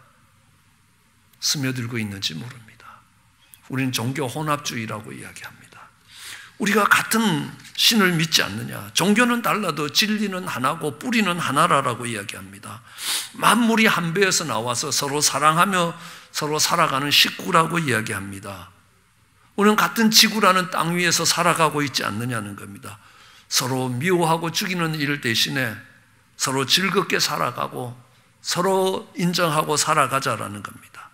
A: 스며들고 있는지 모릅니다. 우리는 종교 혼합주의라고 이야기합니다. 우리가 같은 신을 믿지 않느냐? 종교는 달라도 진리는 하나고 뿌리는 하나라고 이야기합니다. 만물이 한 배에서 나와서 서로 사랑하며 서로 살아가는 식구라고 이야기합니다. 우리는 같은 지구라는 땅 위에서 살아가고 있지 않느냐는 겁니다. 서로 미워하고 죽이는 일 대신에 서로 즐겁게 살아가고 서로 인정하고 살아가자라는 겁니다.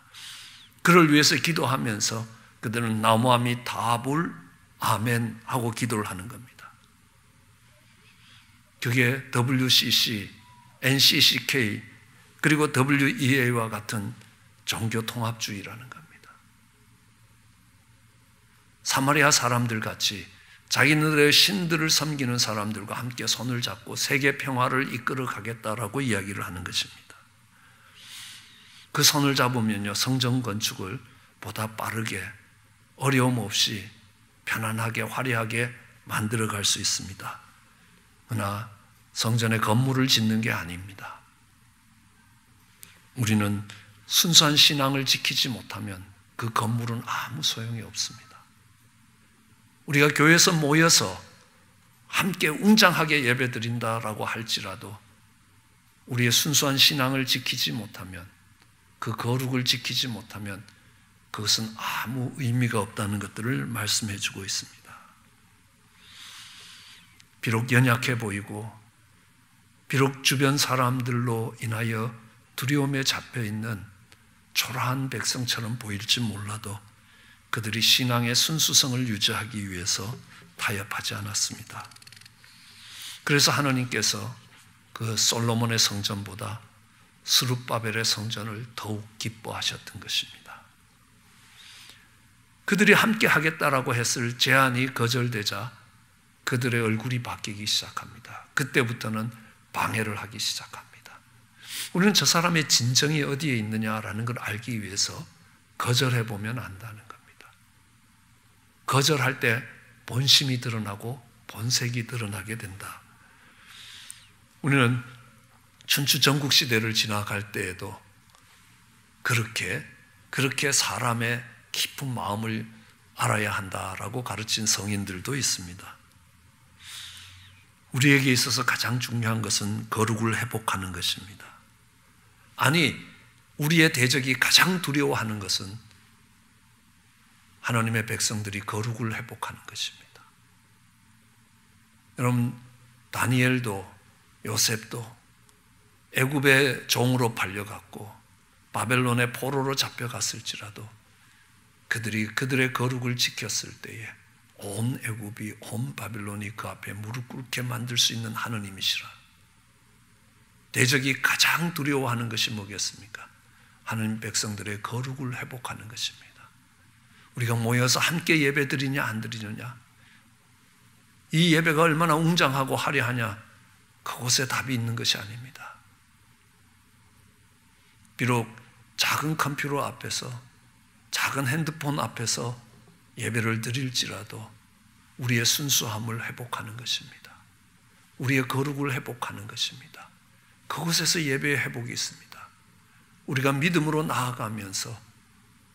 A: 그를 위해서 기도하면서 그들은 나무아미 다불 아멘 하고 기도를 하는 겁니다. 그게 WCC, NCCK 그리고 WEA와 같은 종교 통합주의라는 겁니다. 사마리아 사람들 같이 자기네들의 신들을 섬기는 사람들과 함께 손을 잡고 세계 평화를 이끌어 가겠다라고 이야기를 하는 것입니다. 그 손을 잡으면요, 성전 건축을 보다 빠르게 어려움 없이 편안하게 화려하게 만들어 갈 수 있습니다. 그러나 성전의 건물을 짓는 게 아닙니다. 우리는 순수한 신앙을 지키지 못하면 그 건물은 아무 소용이 없습니다. 우리가 교회에서 모여서 함께 웅장하게 예배드린다라고 할지라도 우리의 순수한 신앙을 지키지 못하면, 그 거룩을 지키지 못하면 그것은 아무 의미가 없다는 것들을 말씀해 주고 있습니다. 비록 연약해 보이고 비록 주변 사람들로 인하여 두려움에 잡혀 있는 초라한 백성처럼 보일지 몰라도 그들이 신앙의 순수성을 유지하기 위해서 타협하지 않았습니다. 그래서 하나님께서 그 솔로몬의 성전보다 스룹바벨의 성전을 더욱 기뻐하셨던 것입니다. 그들이 함께 하겠다라고 했을 제안이 거절되자 그들의 얼굴이 바뀌기 시작합니다. 그때부터는 방해를 하기 시작합니다. 우리는 저 사람의 진정이 어디에 있느냐라는 걸 알기 위해서 거절해 보면 안다는 겁니다. 거절할 때 본심이 드러나고 본색이 드러나게 된다. 우리는 춘추 전국 시대를 지나갈 때에도 그렇게 사람의 깊은 마음을 알아야 한다라고 가르친 성인들도 있습니다. 우리에게 있어서 가장 중요한 것은 거룩을 회복하는 것입니다. 아니, 우리의 대적이 가장 두려워하는 것은 하나님의 백성들이 거룩을 회복하는 것입니다. 여러분, 다니엘도 요셉도 애굽의 종으로 팔려갔고 바벨론의 포로로 잡혀갔을지라도 그들이 그들의 거룩을 지켰을 때에 온 애굽이, 온 바벨론이 그 앞에 무릎 꿇게 만들 수 있는 하느님이시라. 대적이 가장 두려워하는 것이 뭐겠습니까? 하나님 백성들의 거룩을 회복하는 것입니다. 우리가 모여서 함께 예배 드리냐 안 드리느냐, 이 예배가 얼마나 웅장하고 화려하냐, 그곳에 답이 있는 것이 아닙니다. 비록 작은 컴퓨터 앞에서, 작은 핸드폰 앞에서 예배를 드릴지라도 우리의 순수함을 회복하는 것입니다. 우리의 거룩을 회복하는 것입니다. 그곳에서 예배의 회복이 있습니다. 우리가 믿음으로 나아가면서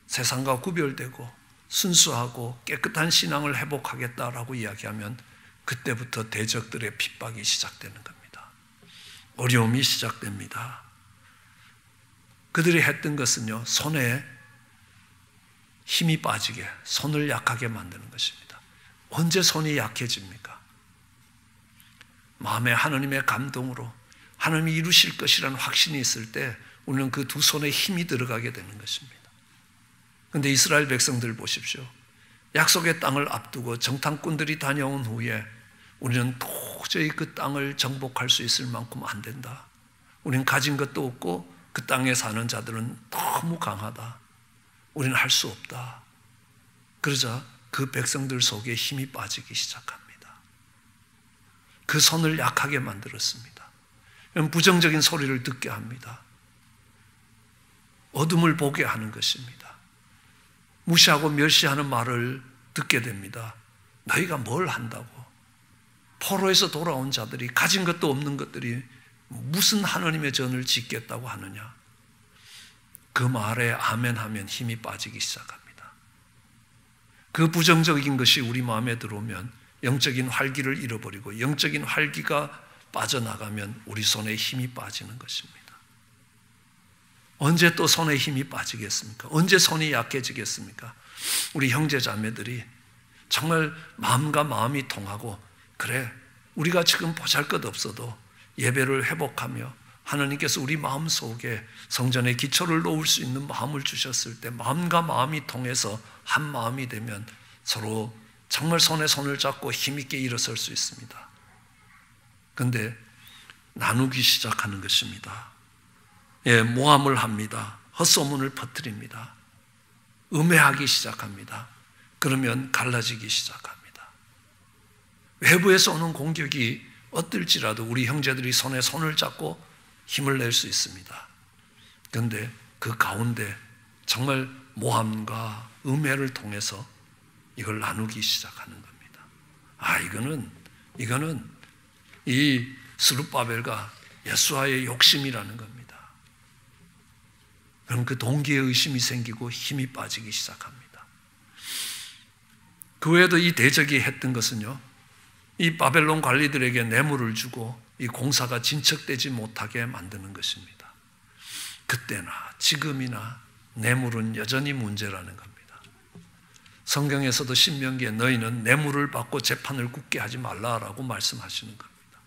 A: 세상과 구별되고 순수하고 깨끗한 신앙을 회복하겠다라고 이야기하면 그때부터 대적들의 핍박이 시작되는 겁니다. 어려움이 시작됩니다. 그들이 했던 것은요, 손에 힘이 빠지게, 손을 약하게 만드는 것입니다. 언제 손이 약해집니까? 마음에 하나님의 감동으로 하나님이 이루실 것이라는 확신이 있을 때 우리는 그 두 손에 힘이 들어가게 되는 것입니다. 그런데 이스라엘 백성들 보십시오. 약속의 땅을 앞두고 정탐꾼들이 다녀온 후에 우리는 도저히 그 땅을 정복할 수 있을 만큼 안 된다. 우리는 가진 것도 없고 그 땅에 사는 자들은 너무 강하다. 우리는 할 수 없다. 그러자 그 백성들 속에 힘이 빠지기 시작합니다. 그 손을 약하게 만들었습니다. 부정적인 소리를 듣게 합니다. 어둠을 보게 하는 것입니다. 무시하고 멸시하는 말을 듣게 됩니다. 너희가 뭘 한다고? 포로에서 돌아온 자들이, 가진 것도 없는 것들이 무슨 하나님의 전을 짓겠다고 하느냐? 그 말에 아멘하면 힘이 빠지기 시작합니다. 그 부정적인 것이 우리 마음에 들어오면 영적인 활기를 잃어버리고, 영적인 활기가 빠져나가면 우리 손에 힘이 빠지는 것입니다. 언제 또 손에 힘이 빠지겠습니까? 언제 손이 약해지겠습니까? 우리 형제 자매들이 정말 마음과 마음이 통하고, 그래, 우리가 지금 보잘것없어도 예배를 회복하며 하나님께서 우리 마음 속에 성전의 기초를 놓을 수 있는 마음을 주셨을 때 마음과 마음이 통해서 한 마음이 되면 서로 정말 손에 손을 잡고 힘있게 일어설 수 있습니다. 그런데 나누기 시작하는 것입니다. 예, 모함을 합니다. 헛소문을 퍼뜨립니다. 음해하기 시작합니다. 그러면 갈라지기 시작합니다. 외부에서 오는 공격이 어떨지라도 우리 형제들이 손에 손을 잡고 힘을 낼 수 있습니다. 그런데 그 가운데 정말 모함과 음해를 통해서 이걸 나누기 시작하는 겁니다. 아, 이거는 이 스룹바벨과 여수아의 욕심이라는 겁니다. 그럼 그 동기에 의심이 생기고 힘이 빠지기 시작합니다. 그 외에도 이 대적이 했던 것은요, 이 바벨론 관리들에게 뇌물을 주고 이 공사가 진척되지 못하게 만드는 것입니다. 그때나 지금이나 뇌물은 여전히 문제라는 겁니다. 성경에서도 신명기에 너희는 뇌물을 받고 재판을 굳게 하지 말라라고 말씀하시는 겁니다.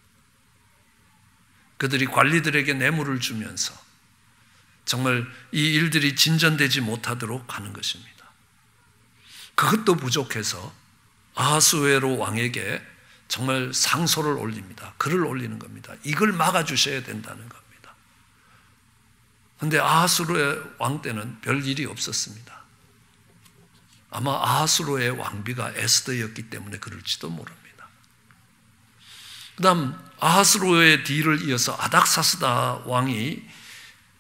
A: 그들이 관리들에게 뇌물을 주면서 정말 이 일들이 진전되지 못하도록 하는 것입니다. 그것도 부족해서 아하수에로 왕에게 정말 상소를 올립니다. 글을 올리는 겁니다. 이걸 막아주셔야 된다는 겁니다. 그런데 아하수르의 왕 때는 별 일이 없었습니다. 아마 아하수르의 왕비가 에스더였기 때문에 그럴지도 모릅니다. 그 다음 아하수르의 뒤를 이어서 아닥사스다 왕이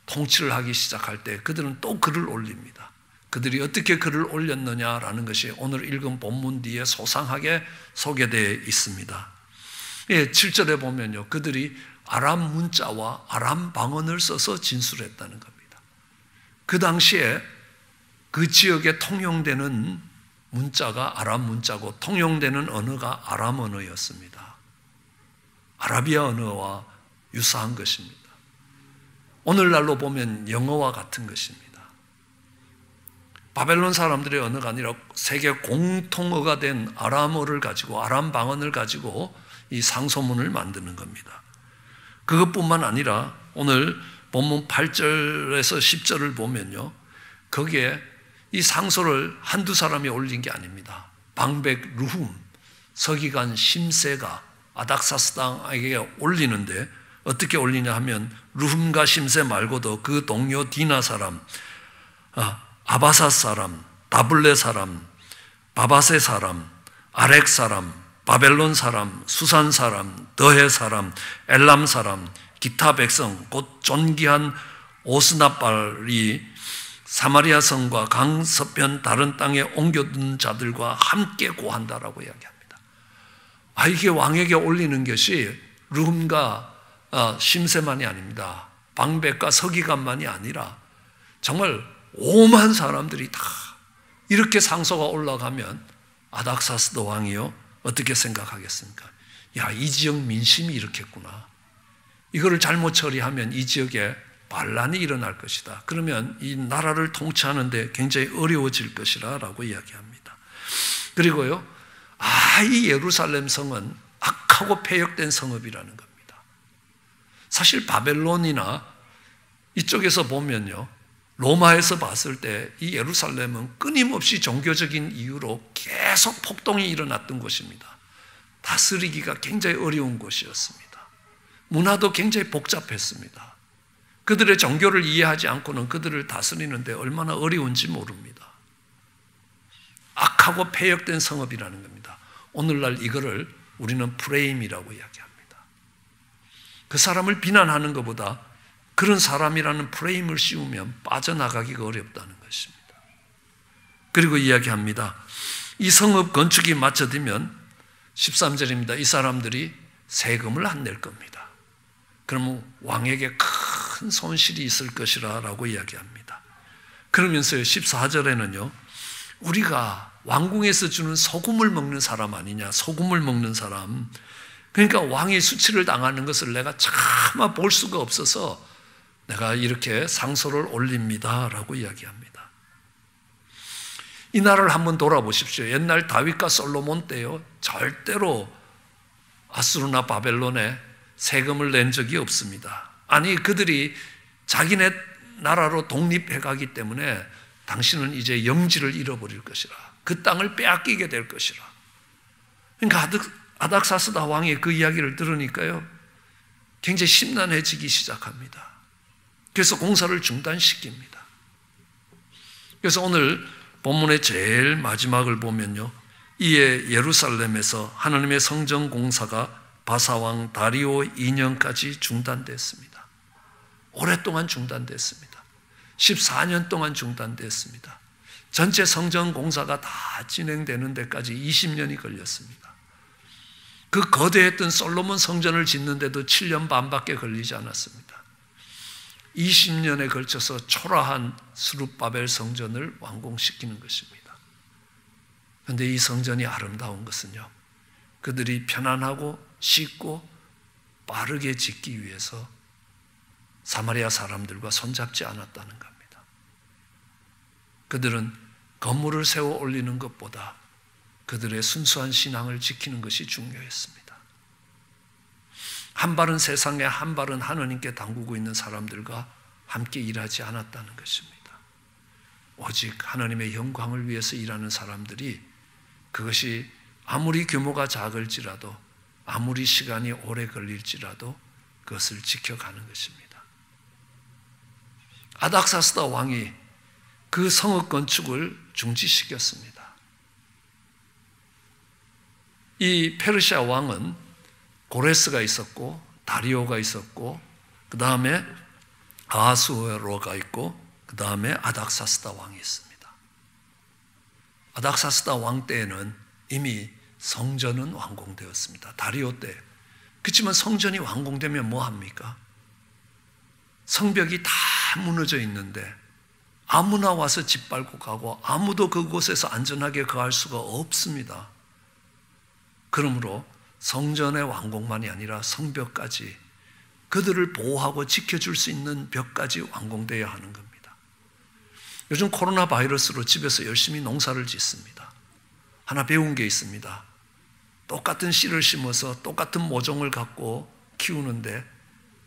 A: 통치를 하기 시작할 때 그들은 또 글을 올립니다. 그들이 어떻게 글을 올렸느냐라는 것이 오늘 읽은 본문 뒤에 소상하게 소개되어 있습니다. 7절에 보면요, 그들이 아람 문자와 아람 방언을 써서 진술했다는 겁니다. 그 당시에 그 지역에 통용되는 문자가 아람 문자고 통용되는 언어가 아람 언어였습니다. 아라비아 언어와 유사한 것입니다. 오늘날로 보면 영어와 같은 것입니다. 바벨론 사람들의 언어가 아니라 세계 공통어가 된 아람어를 가지고, 아람 방언을 가지고 이 상소문을 만드는 겁니다. 그것뿐만 아니라 오늘 본문 8절에서 10절을 보면요, 거기에 이 상소를 한두 사람이 올린 게 아닙니다. 방백 루훔, 서기관 심세가 아닥사스당에게 올리는데 어떻게 올리냐 하면 루훔과 심세 말고도 그 동료 디나 사람, 아바사 사람, 다블레 사람, 바바세 사람, 아렉 사람, 바벨론 사람, 수산 사람, 더해 사람, 엘람 사람, 기타 백성, 곧 존귀한 오스나발이 사마리아 성과 강 서편 다른 땅에 옮겨둔 자들과 함께 고한다라고 이야기합니다. 이게 왕에게 올리는 것이 루훔과 심세만이 아닙니다. 방백과 서기관만이 아니라 정말 오만 사람들이 다 이렇게 상소가 올라가면 아닥사스다 왕이요, 어떻게 생각하겠습니까? 야, 이 지역 민심이 이렇겠구나. 이거를 잘못 처리하면 이 지역에 반란이 일어날 것이다. 그러면 이 나라를 통치하는데 굉장히 어려워질 것이라 라고 이야기합니다. 그리고요, 이 예루살렘 성은 악하고 폐역된 성읍이라는 겁니다. 사실 바벨론이나 이쪽에서 보면요, 로마에서 봤을 때 이 예루살렘은 끊임없이 종교적인 이유로 계속 폭동이 일어났던 곳입니다. 다스리기가 굉장히 어려운 곳이었습니다. 문화도 굉장히 복잡했습니다. 그들의 종교를 이해하지 않고는 그들을 다스리는데 얼마나 어려운지 모릅니다. 악하고 폐역된 성읍이라는 겁니다. 오늘날 이거를 우리는 프레임이라고 이야기합니다. 그 사람을 비난하는 것보다 그런 사람이라는 프레임을 씌우면 빠져나가기가 어렵다는 것입니다. 그리고 이야기합니다. 이 성읍 건축이 마쳐지면 13절입니다. 이 사람들이 세금을 안 낼 겁니다. 그러면 왕에게 큰 손실이 있을 것이라 라고 이야기합니다. 그러면서 14절에는요, 우리가 왕궁에서 주는 소금을 먹는 사람 아니냐, 소금을 먹는 사람. 그러니까 왕이 수치를 당하는 것을 내가 차마 볼 수가 없어서 내가 이렇게 상소를 올립니다 라고 이야기합니다. 이 나라를 한번 돌아보십시오. 옛날 다윗과 솔로몬 때요, 절대로 아수르나 바벨론에 세금을 낸 적이 없습니다. 아니, 그들이 자기네 나라로 독립해 가기 때문에 당신은 이제 영지를 잃어버릴 것이라, 그 땅을 빼앗기게 될 것이라. 그러니까 아닥사스다 왕이 그 이야기를 들으니까요, 굉장히 심란해지기 시작합니다. 그래서 공사를 중단시킵니다. 그래서 오늘 본문의 제일 마지막을 보면요, 이에 예루살렘에서 하나님의 성전 공사가 바사왕 다리오 2년까지 중단됐습니다. 오랫동안 중단됐습니다. 14년 동안 중단됐습니다. 전체 성전 공사가 다 진행되는 데까지 20년이 걸렸습니다. 그 거대했던 솔로몬 성전을 짓는데도 7년 반밖에 걸리지 않았습니다. 20년에 걸쳐서 초라한 스룹바벨 성전을 완공시키는 것입니다. 그런데 이 성전이 아름다운 것은요, 그들이 편안하고 쉽고 빠르게 짓기 위해서 사마리아 사람들과 손잡지 않았다는 겁니다. 그들은 건물을 세워 올리는 것보다 그들의 순수한 신앙을 지키는 것이 중요했습니다. 한 발은 세상에, 한 발은 하나님께 담그고 있는 사람들과 함께 일하지 않았다는 것입니다. 오직 하나님의 영광을 위해서 일하는 사람들이, 그것이 아무리 규모가 작을지라도 아무리 시간이 오래 걸릴지라도 그것을 지켜가는 것입니다. 아닥사스다 왕이 그 성읍 건축을 중지시켰습니다. 이 페르시아 왕은 고레스가 있었고 다리오가 있었고 그 다음에 아하수에로가 있고 그 다음에 아닥사스다 왕이 있습니다. 아닥사스다 왕 때에는 이미 성전은 완공되었습니다. 다리오 때. 그렇지만 성전이 완공되면 뭐합니까? 성벽이 다 무너져 있는데 아무나 와서 짓밟고 가고 아무도 그곳에서 안전하게 거할 수가 없습니다. 그러므로 성전의 완공만이 아니라 성벽까지 그들을 보호하고 지켜줄 수 있는 벽까지 완공되어야 하는 겁니다. 요즘 코로나 바이러스로 집에서 열심히 농사를 짓습니다. 하나 배운 게 있습니다. 똑같은 씨를 심어서 똑같은 모종을 갖고 키우는데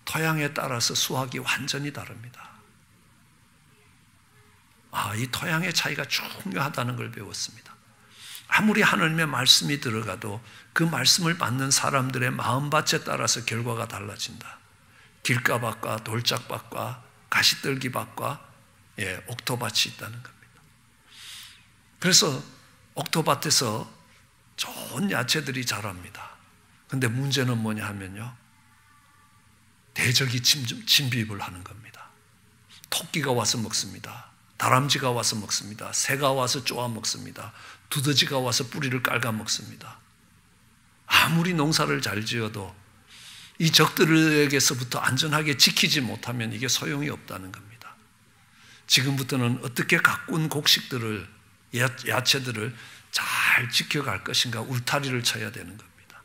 A: 토양에 따라서 수확이 완전히 다릅니다. 이 토양의 차이가 중요하다는 걸 배웠습니다. 아무리 하나님의 말씀이 들어가도 그 말씀을 받는 사람들의 마음밭에 따라서 결과가 달라진다. 길가밭과 돌짝밭과 가시떨기밭과 옥토밭이 있다는 겁니다. 그래서 옥토밭에서 좋은 야채들이 자랍니다. 그런데 문제는 뭐냐 하면요, 대적이 침입을 하는 겁니다. 토끼가 와서 먹습니다. 다람쥐가 와서 먹습니다. 새가 와서 쪼아 먹습니다. 두더지가 와서 뿌리를 깔아 먹습니다. 아무리 농사를 잘 지어도 이 적들에게서부터 안전하게 지키지 못하면 이게 소용이 없다는 겁니다. 지금부터는 어떻게 가꾼 곡식들을, 야채들을 잘 지켜갈 것인가 울타리를 쳐야 되는 겁니다.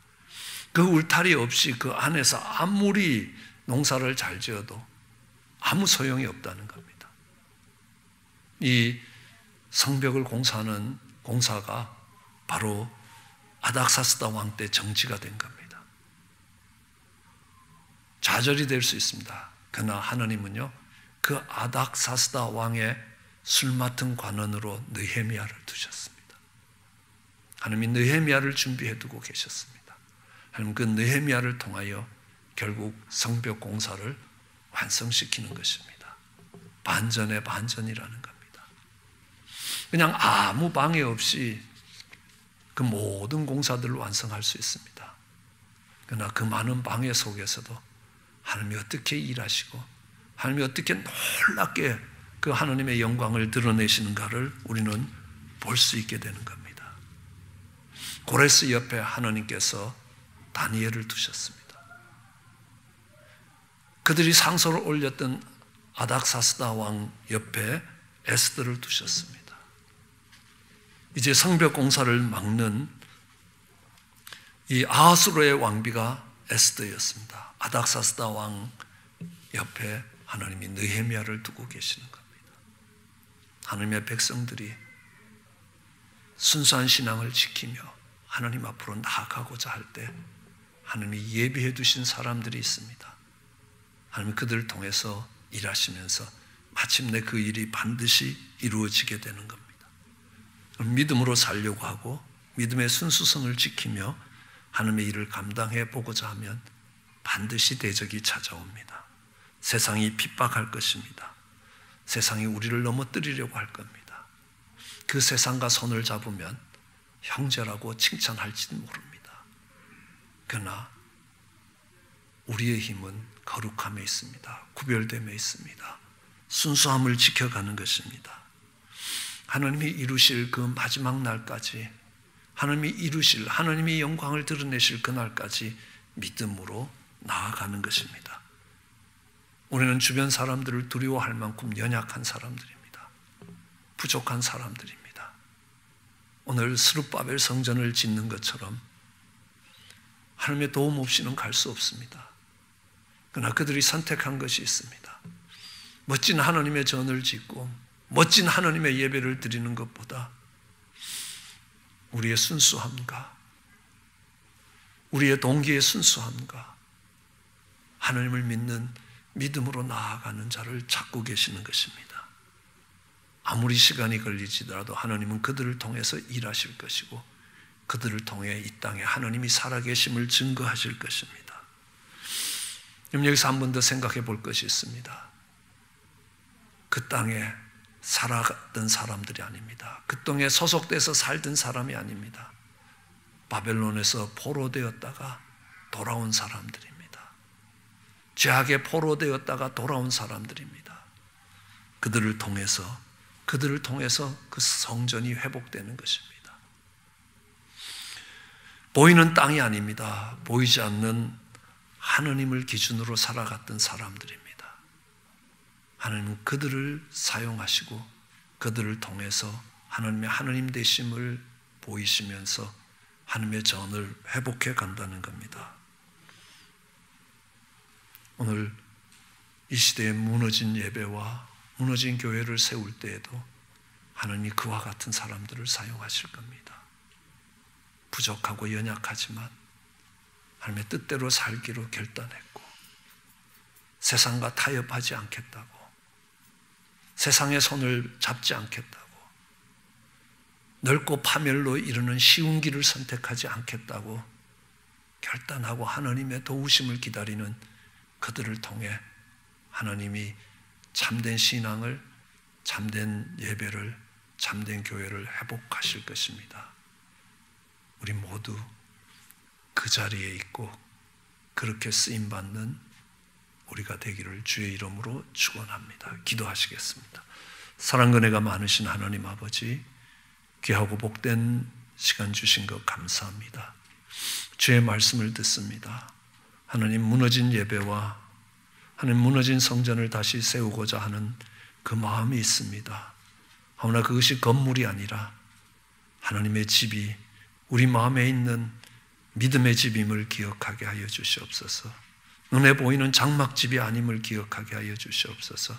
A: 그 울타리 없이 그 안에서 아무리 농사를 잘 지어도 아무 소용이 없다는 겁니다. 이 성벽을 공사하는 공사가 바로 아닥사스다 왕 때 정지가 된 겁니다. 좌절이 될 수 있습니다. 그러나 하나님은요, 그 아닥사스다 왕의 술 맡은 관원으로 느헤미야를 두셨습니다. 하나님이 느헤미야를 준비해 두고 계셨습니다. 하나님 그 느헤미야를 통하여 결국 성벽 공사를 완성시키는 것입니다. 반전의 반전이라는 겁니다. 그냥 아무 방해 없이 그 모든 공사들을 완성할 수 있습니다. 그러나 그 많은 방해 속에서도 하나님이 어떻게 일하시고 하나님이 어떻게 놀랍게 그 하나님의 영광을 드러내시는가를 우리는 볼 수 있게 되는 겁니다. 고레스 옆에 하나님께서 다니엘을 두셨습니다. 그들이 상소를 올렸던 아닥사스다 왕 옆에 에스더를 두셨습니다. 이제 성벽 공사를 막는 이 아하수로의 왕비가 에스더였습니다. 아닥사스다 왕 옆에 하나님이 느헤미야를 두고 계시는 겁니다. 하나님의 백성들이 순수한 신앙을 지키며 하나님 앞으로 나아가고자 할 때 하나님이 예비해 두신 사람들이 있습니다. 하나님이 그들을 통해서 일하시면서 마침내 그 일이 반드시 이루어지게 되는 겁니다. 믿음으로 살려고 하고 믿음의 순수성을 지키며 하나님의 일을 감당해 보고자 하면 반드시 대적이 찾아옵니다. 세상이 핍박할 것입니다. 세상이 우리를 넘어뜨리려고 할 겁니다. 그 세상과 손을 잡으면 형제라고 칭찬할지도 모릅니다. 그러나 우리의 힘은 거룩함에 있습니다. 구별됨에 있습니다. 순수함을 지켜가는 것입니다. 하나님이 이루실 그 마지막 날까지, 하나님이 이루실, 하나님이 영광을 드러내실 그날까지 믿음으로 나아가는 것입니다. 우리는 주변 사람들을 두려워할 만큼 연약한 사람들입니다. 부족한 사람들입니다. 오늘 스룹바벨 성전을 짓는 것처럼 하나님의 도움 없이는 갈 수 없습니다. 그러나 그들이 선택한 것이 있습니다. 멋진 하나님의 전을 짓고 멋진 하나님의 예배를 드리는 것보다 우리의 순수함과 우리의 동기의 순수함과 하나님을 믿는 믿음으로 나아가는 자를 찾고 계시는 것입니다. 아무리 시간이 걸리지더라도 하나님은 그들을 통해서 일하실 것이고 그들을 통해 이 땅에 하나님이 살아계심을 증거하실 것입니다. 그럼 여기서 한 번 더 생각해 볼 것이 있습니다. 그 땅에 살아갔던 사람들이 아닙니다. 그 땅에 소속돼서 살던 사람이 아닙니다. 바벨론에서 포로되었다가 돌아온 사람들입니다. 죄악에 포로되었다가 돌아온 사람들입니다. 그들을 통해서 그 성전이 회복되는 것입니다. 보이는 땅이 아닙니다. 보이지 않는 하느님을 기준으로 살아갔던 사람들입니다. 하나님은 그들을 사용하시고 그들을 통해서 하나님의 하느님 되심을 보이시면서 하나님의 전을 회복해 간다는 겁니다. 오늘 이 시대에 무너진 예배와 무너진 교회를 세울 때에도 하나님이 그와 같은 사람들을 사용하실 겁니다. 부족하고 연약하지만 하나님의 뜻대로 살기로 결단했고 세상과 타협하지 않겠다고, 세상의 손을 잡지 않겠다고, 넓고 파멸로 이르는 쉬운 길을 선택하지 않겠다고 결단하고 하나님의 도우심을 기다리는 그들을 통해 하나님이 참된 신앙을, 참된 예배를, 참된 교회를 회복하실 것입니다. 우리 모두 그 자리에 있고 그렇게 쓰임받는 우리가 되기를 주의 이름으로 축원합니다. 기도하시겠습니다. 사랑과 은혜가 많으신 하나님 아버지, 귀하고 복된 시간 주신 것 감사합니다. 주의 말씀을 듣습니다. 하나님, 무너진 예배와 하나님 무너진 성전을 다시 세우고자 하는 그 마음이 있습니다. 하오나 그것이 건물이 아니라 하나님의 집이 우리 마음에 있는 믿음의 집임을 기억하게 하여 주시옵소서. 눈에 보이는 장막집이 아님을 기억하게 하여 주시옵소서.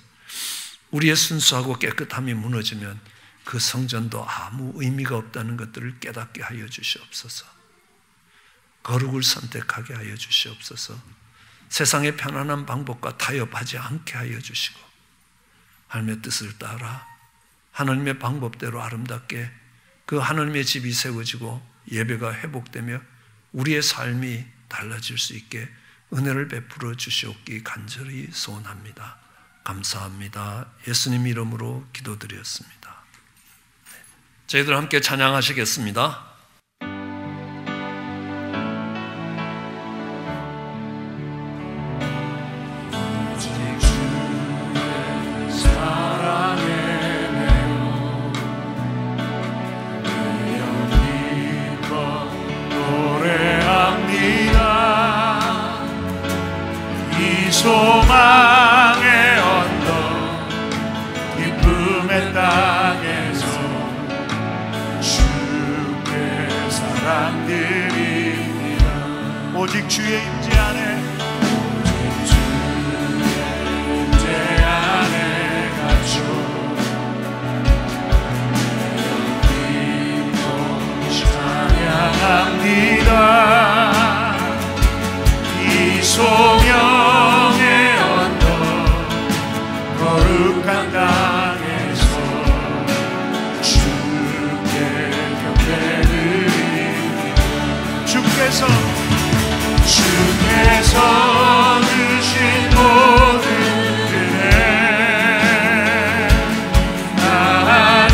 A: 우리의 순수하고 깨끗함이 무너지면 그 성전도 아무 의미가 없다는 것들을 깨닫게 하여 주시옵소서. 거룩을 선택하게 하여 주시옵소서. 세상의 편안한 방법과 타협하지 않게 하여 주시고 하나님의 뜻을 따라 하나님의 방법대로 아름답게 그 하나님의 집이 세워지고 예배가 회복되며 우리의 삶이 달라질 수 있게 은혜를 베풀어 주시옵기 간절히 소원합니다. 감사합니다. 예수님 이름으로 기도드렸습니다. 저희들 함께 찬양하시겠습니다.
C: 소망의 언덕 기쁨의 땅에서 주의 사랑드립니다. 오직 주의 임재 안에 갇혀 찬양합니다. 이 소명 거룩한 땅에서 주께 경배드립니다. 주께서 주신 모든 은혜 나는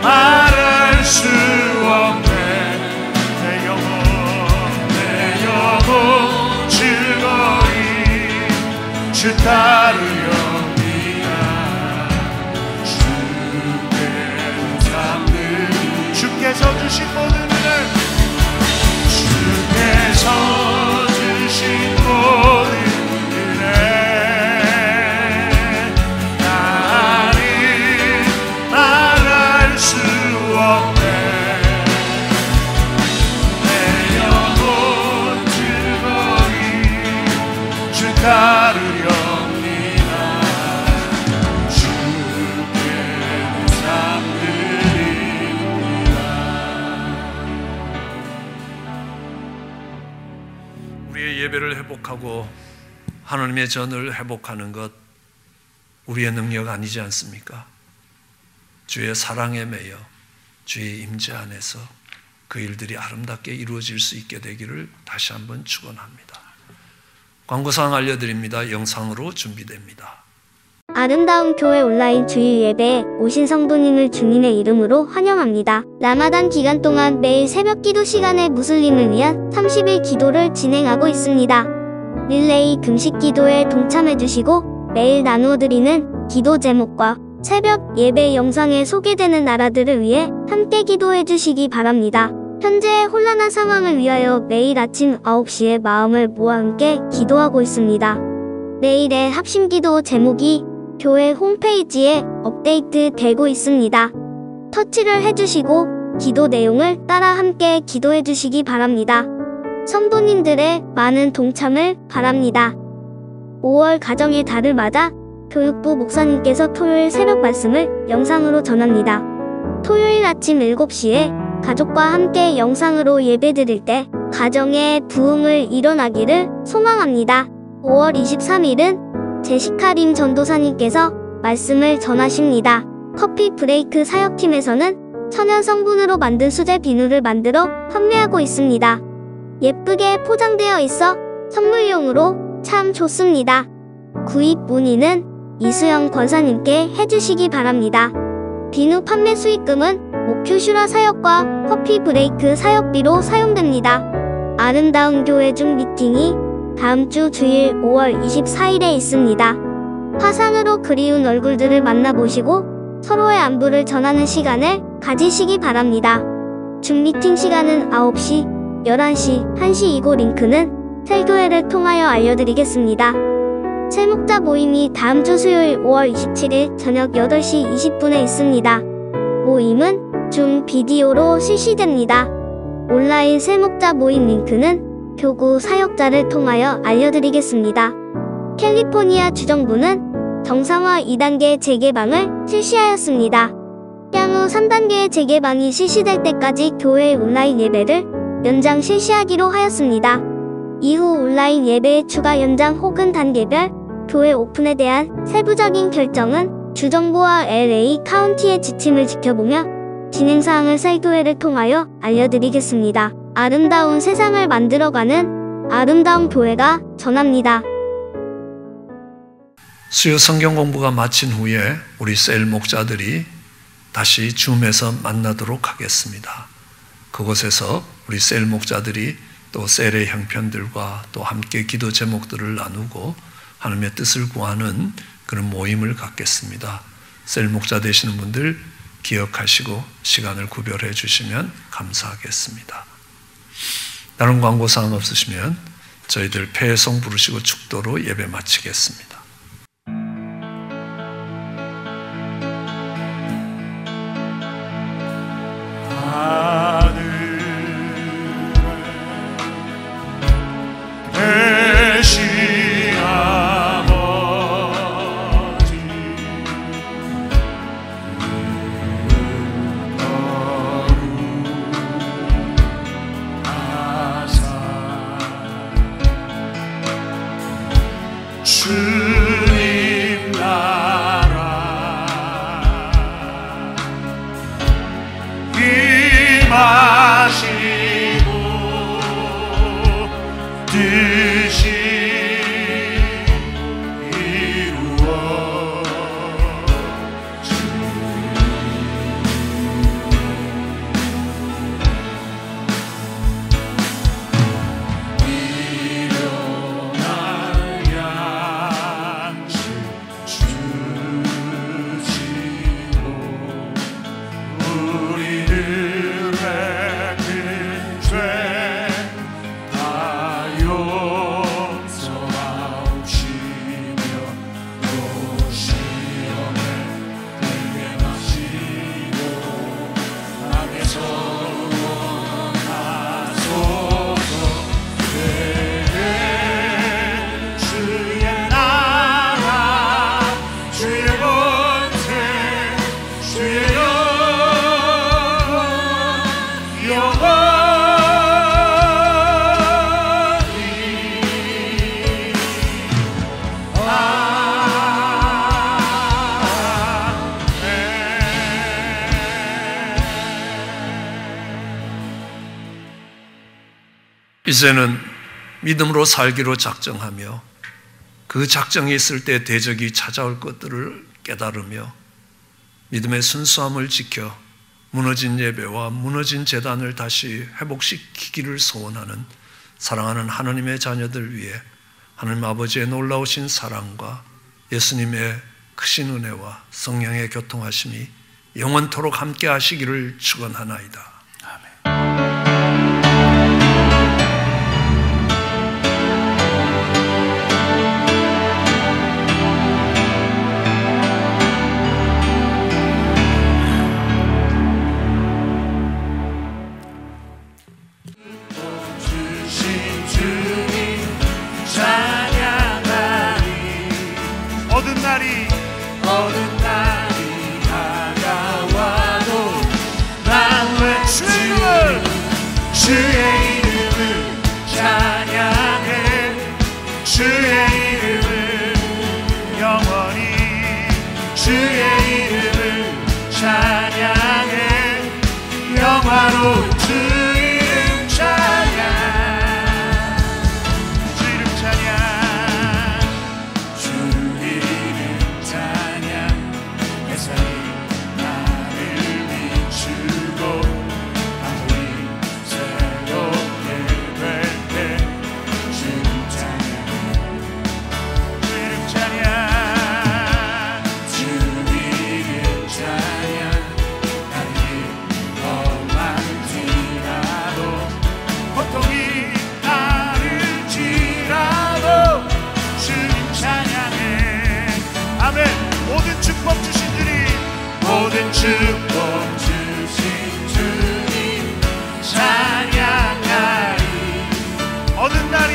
C: 말할 수 없네. 내 영혼 즐거이 주 따르려 주께서 주신 모든 은혜 주께서 주신 모든 은혜 나는 말할 수 없네. 내 영혼 즐거이 주 따르렵니다. 주께는 삶들입니다.
A: 우리의 예배를 회복하고 하나님의 전을 회복하는 것 우리의 능력 아니지 않습니까? 주의 사랑에 매여 주의 임재 안에서 그 일들이 아름답게 이루어질 수 있게 되기를 다시 한번 축원합니다. 광고사항 알려드립니다. 영상으로 준비됩니다.
H: 아름다운 교회 온라인 주일 예배에 오신 성도님을 주님의 이름으로 환영합니다. 라마단 기간 동안 매일 새벽 기도 시간에 무슬림을 위한 30일 기도를 진행하고 있습니다. 릴레이 금식 기도에 동참해 주시고 매일 나누어 드리는 기도 제목과 새벽 예배 영상에 소개되는 나라들을 위해 함께 기도해 주시기 바랍니다. 현재의 혼란한 상황을 위하여 매일 아침 9시에 마음을 모아 함께 기도하고 있습니다. 내일의 합심기도 제목이 교회 홈페이지에 업데이트 되고 있습니다. 터치를 해주시고 기도 내용을 따라 함께 기도해 주시기 바랍니다. 성도님들의 많은 동참을 바랍니다. 5월 가정의 달을 맞아 교육부 목사님께서 토요일 새벽 말씀을 영상으로 전합니다. 토요일 아침 7시에 가족과 함께 영상으로 예배드릴 때 가정의 부흥을 일어나기를 소망합니다. 5월 23일은 제시카림 전도사님께서 말씀을 전하십니다. 커피 브레이크 사역팀에서는 천연 성분으로 만든 수제 비누를 만들어 판매하고 있습니다. 예쁘게 포장되어 있어 선물용으로 참 좋습니다. 구입 문의는 이수영 권사님께 해주시기 바랍니다. 비누 판매 수익금은 목표 슈라 사역과 커피 브레이크 사역비로 사용됩니다. 아름다운 교회 중 미팅이 다음 주 주일 5월 24일에 있습니다. 화상으로 그리운 얼굴들을 만나보시고 서로의 안부를 전하는 시간을 가지시기 바랍니다. 줌 미팅 시간은 9시, 11시, 1시이고 링크는 셀교회를 통하여 알려드리겠습니다. 세목자 모임이 다음 주 수요일 5월 27일 저녁 8시 20분에 있습니다. 모임은 줌 비디오로 실시됩니다. 온라인 세목자 모임 링크는 교구 사역자를 통하여 알려드리겠습니다. 캘리포니아 주정부는 정상화 2단계 재개방을 실시하였습니다. 향후 3단계의 재개방이 실시될 때까지 교회 온라인 예배를 연장 실시하기로 하였습니다. 이후 온라인 예배의 추가 연장 혹은 단계별 교회 오픈에 대한 세부적인 결정은 주정부와 LA 카운티의 지침을 지켜보며 진행사항을 셀교회를 통하여 알려드리겠습니다. 아름다운 세상을 만들어가는 아름다운 교회가 전합니다.
A: 수요 성경 공부가 마친 후에 우리 셀 목자들이 다시 줌에서 만나도록 하겠습니다. 그곳에서 우리 셀 목자들이 또 셀의 형편들과 또 함께 기도 제목들을 나누고 하나님의 뜻을 구하는 그런 모임을 갖겠습니다. 셀 목자 되시는 분들 기억하시고 시간을 구별해 주시면 감사하겠습니다. 다른 광고사항 없으시면 저희들 폐송 부르시고 축도로 예배 마치겠습니다.
C: 주님 나라 임하시고 뜻이 우리를 뵙게
A: 이제는 믿음으로 살기로 작정하며 그 작정이 있을 때 대적이 찾아올 것들을 깨달으며 믿음의 순수함을 지켜 무너진 예배와 무너진 제단을 다시 회복시키기를 소원하는 사랑하는 하나님의 자녀들 위해 하나님 아버지의 놀라우신 사랑과 예수님의 크신 은혜와 성령의 교통하심이 영원토록 함께 하시기를 축원하나이다.
C: 어두운 날이 다가와도 난 왜 주의 이름을 찬양해 주의 이름을 영원히 주의 이름을 찬양해 영화로운 주 이름 찬양 주 이름 찬양 주 이름 찬양 햇살이 나를 비추고 하늘이 새롭게 될 때 주 이름 찬양 주 이름 찬양 주 이름 찬양 고통이 나를 지라도 주님 찬양해 아멘. 모든 축복 주신 주님 모든 축복 주신 주님 찬양하리 어두운 날이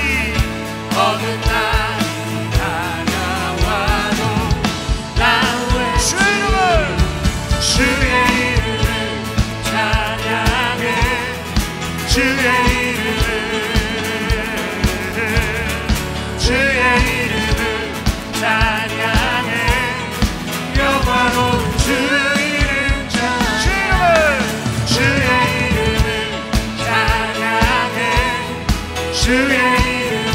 C: 다가와도 난 왜 주의 이름을 찬양해 주의 이름을 찬양해 영화로운 주 이름 주의 이름을 찬양해 주의 이름을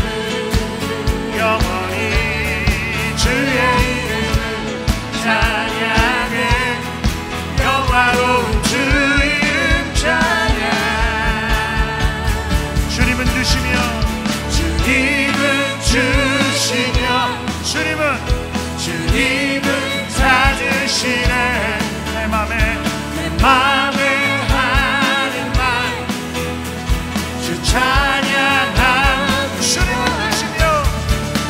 C: 영원히 주의 이름을 찬양해 영화로운 주 이름 찬양 주님은 주시며 주님은 찾으시네 내 맘에 하는 말 주 찬양함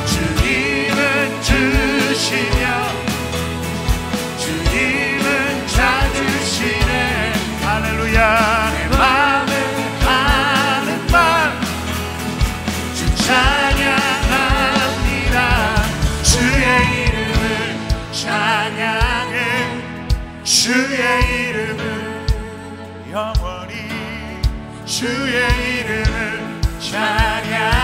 C: 주님은 주시며 주님은 찾으시네 할렐루야 내 맘에 하는 말 주 찬양합니다 주의 이름을 찬양해 주의 이름을 영원히 주의 이름을 찬양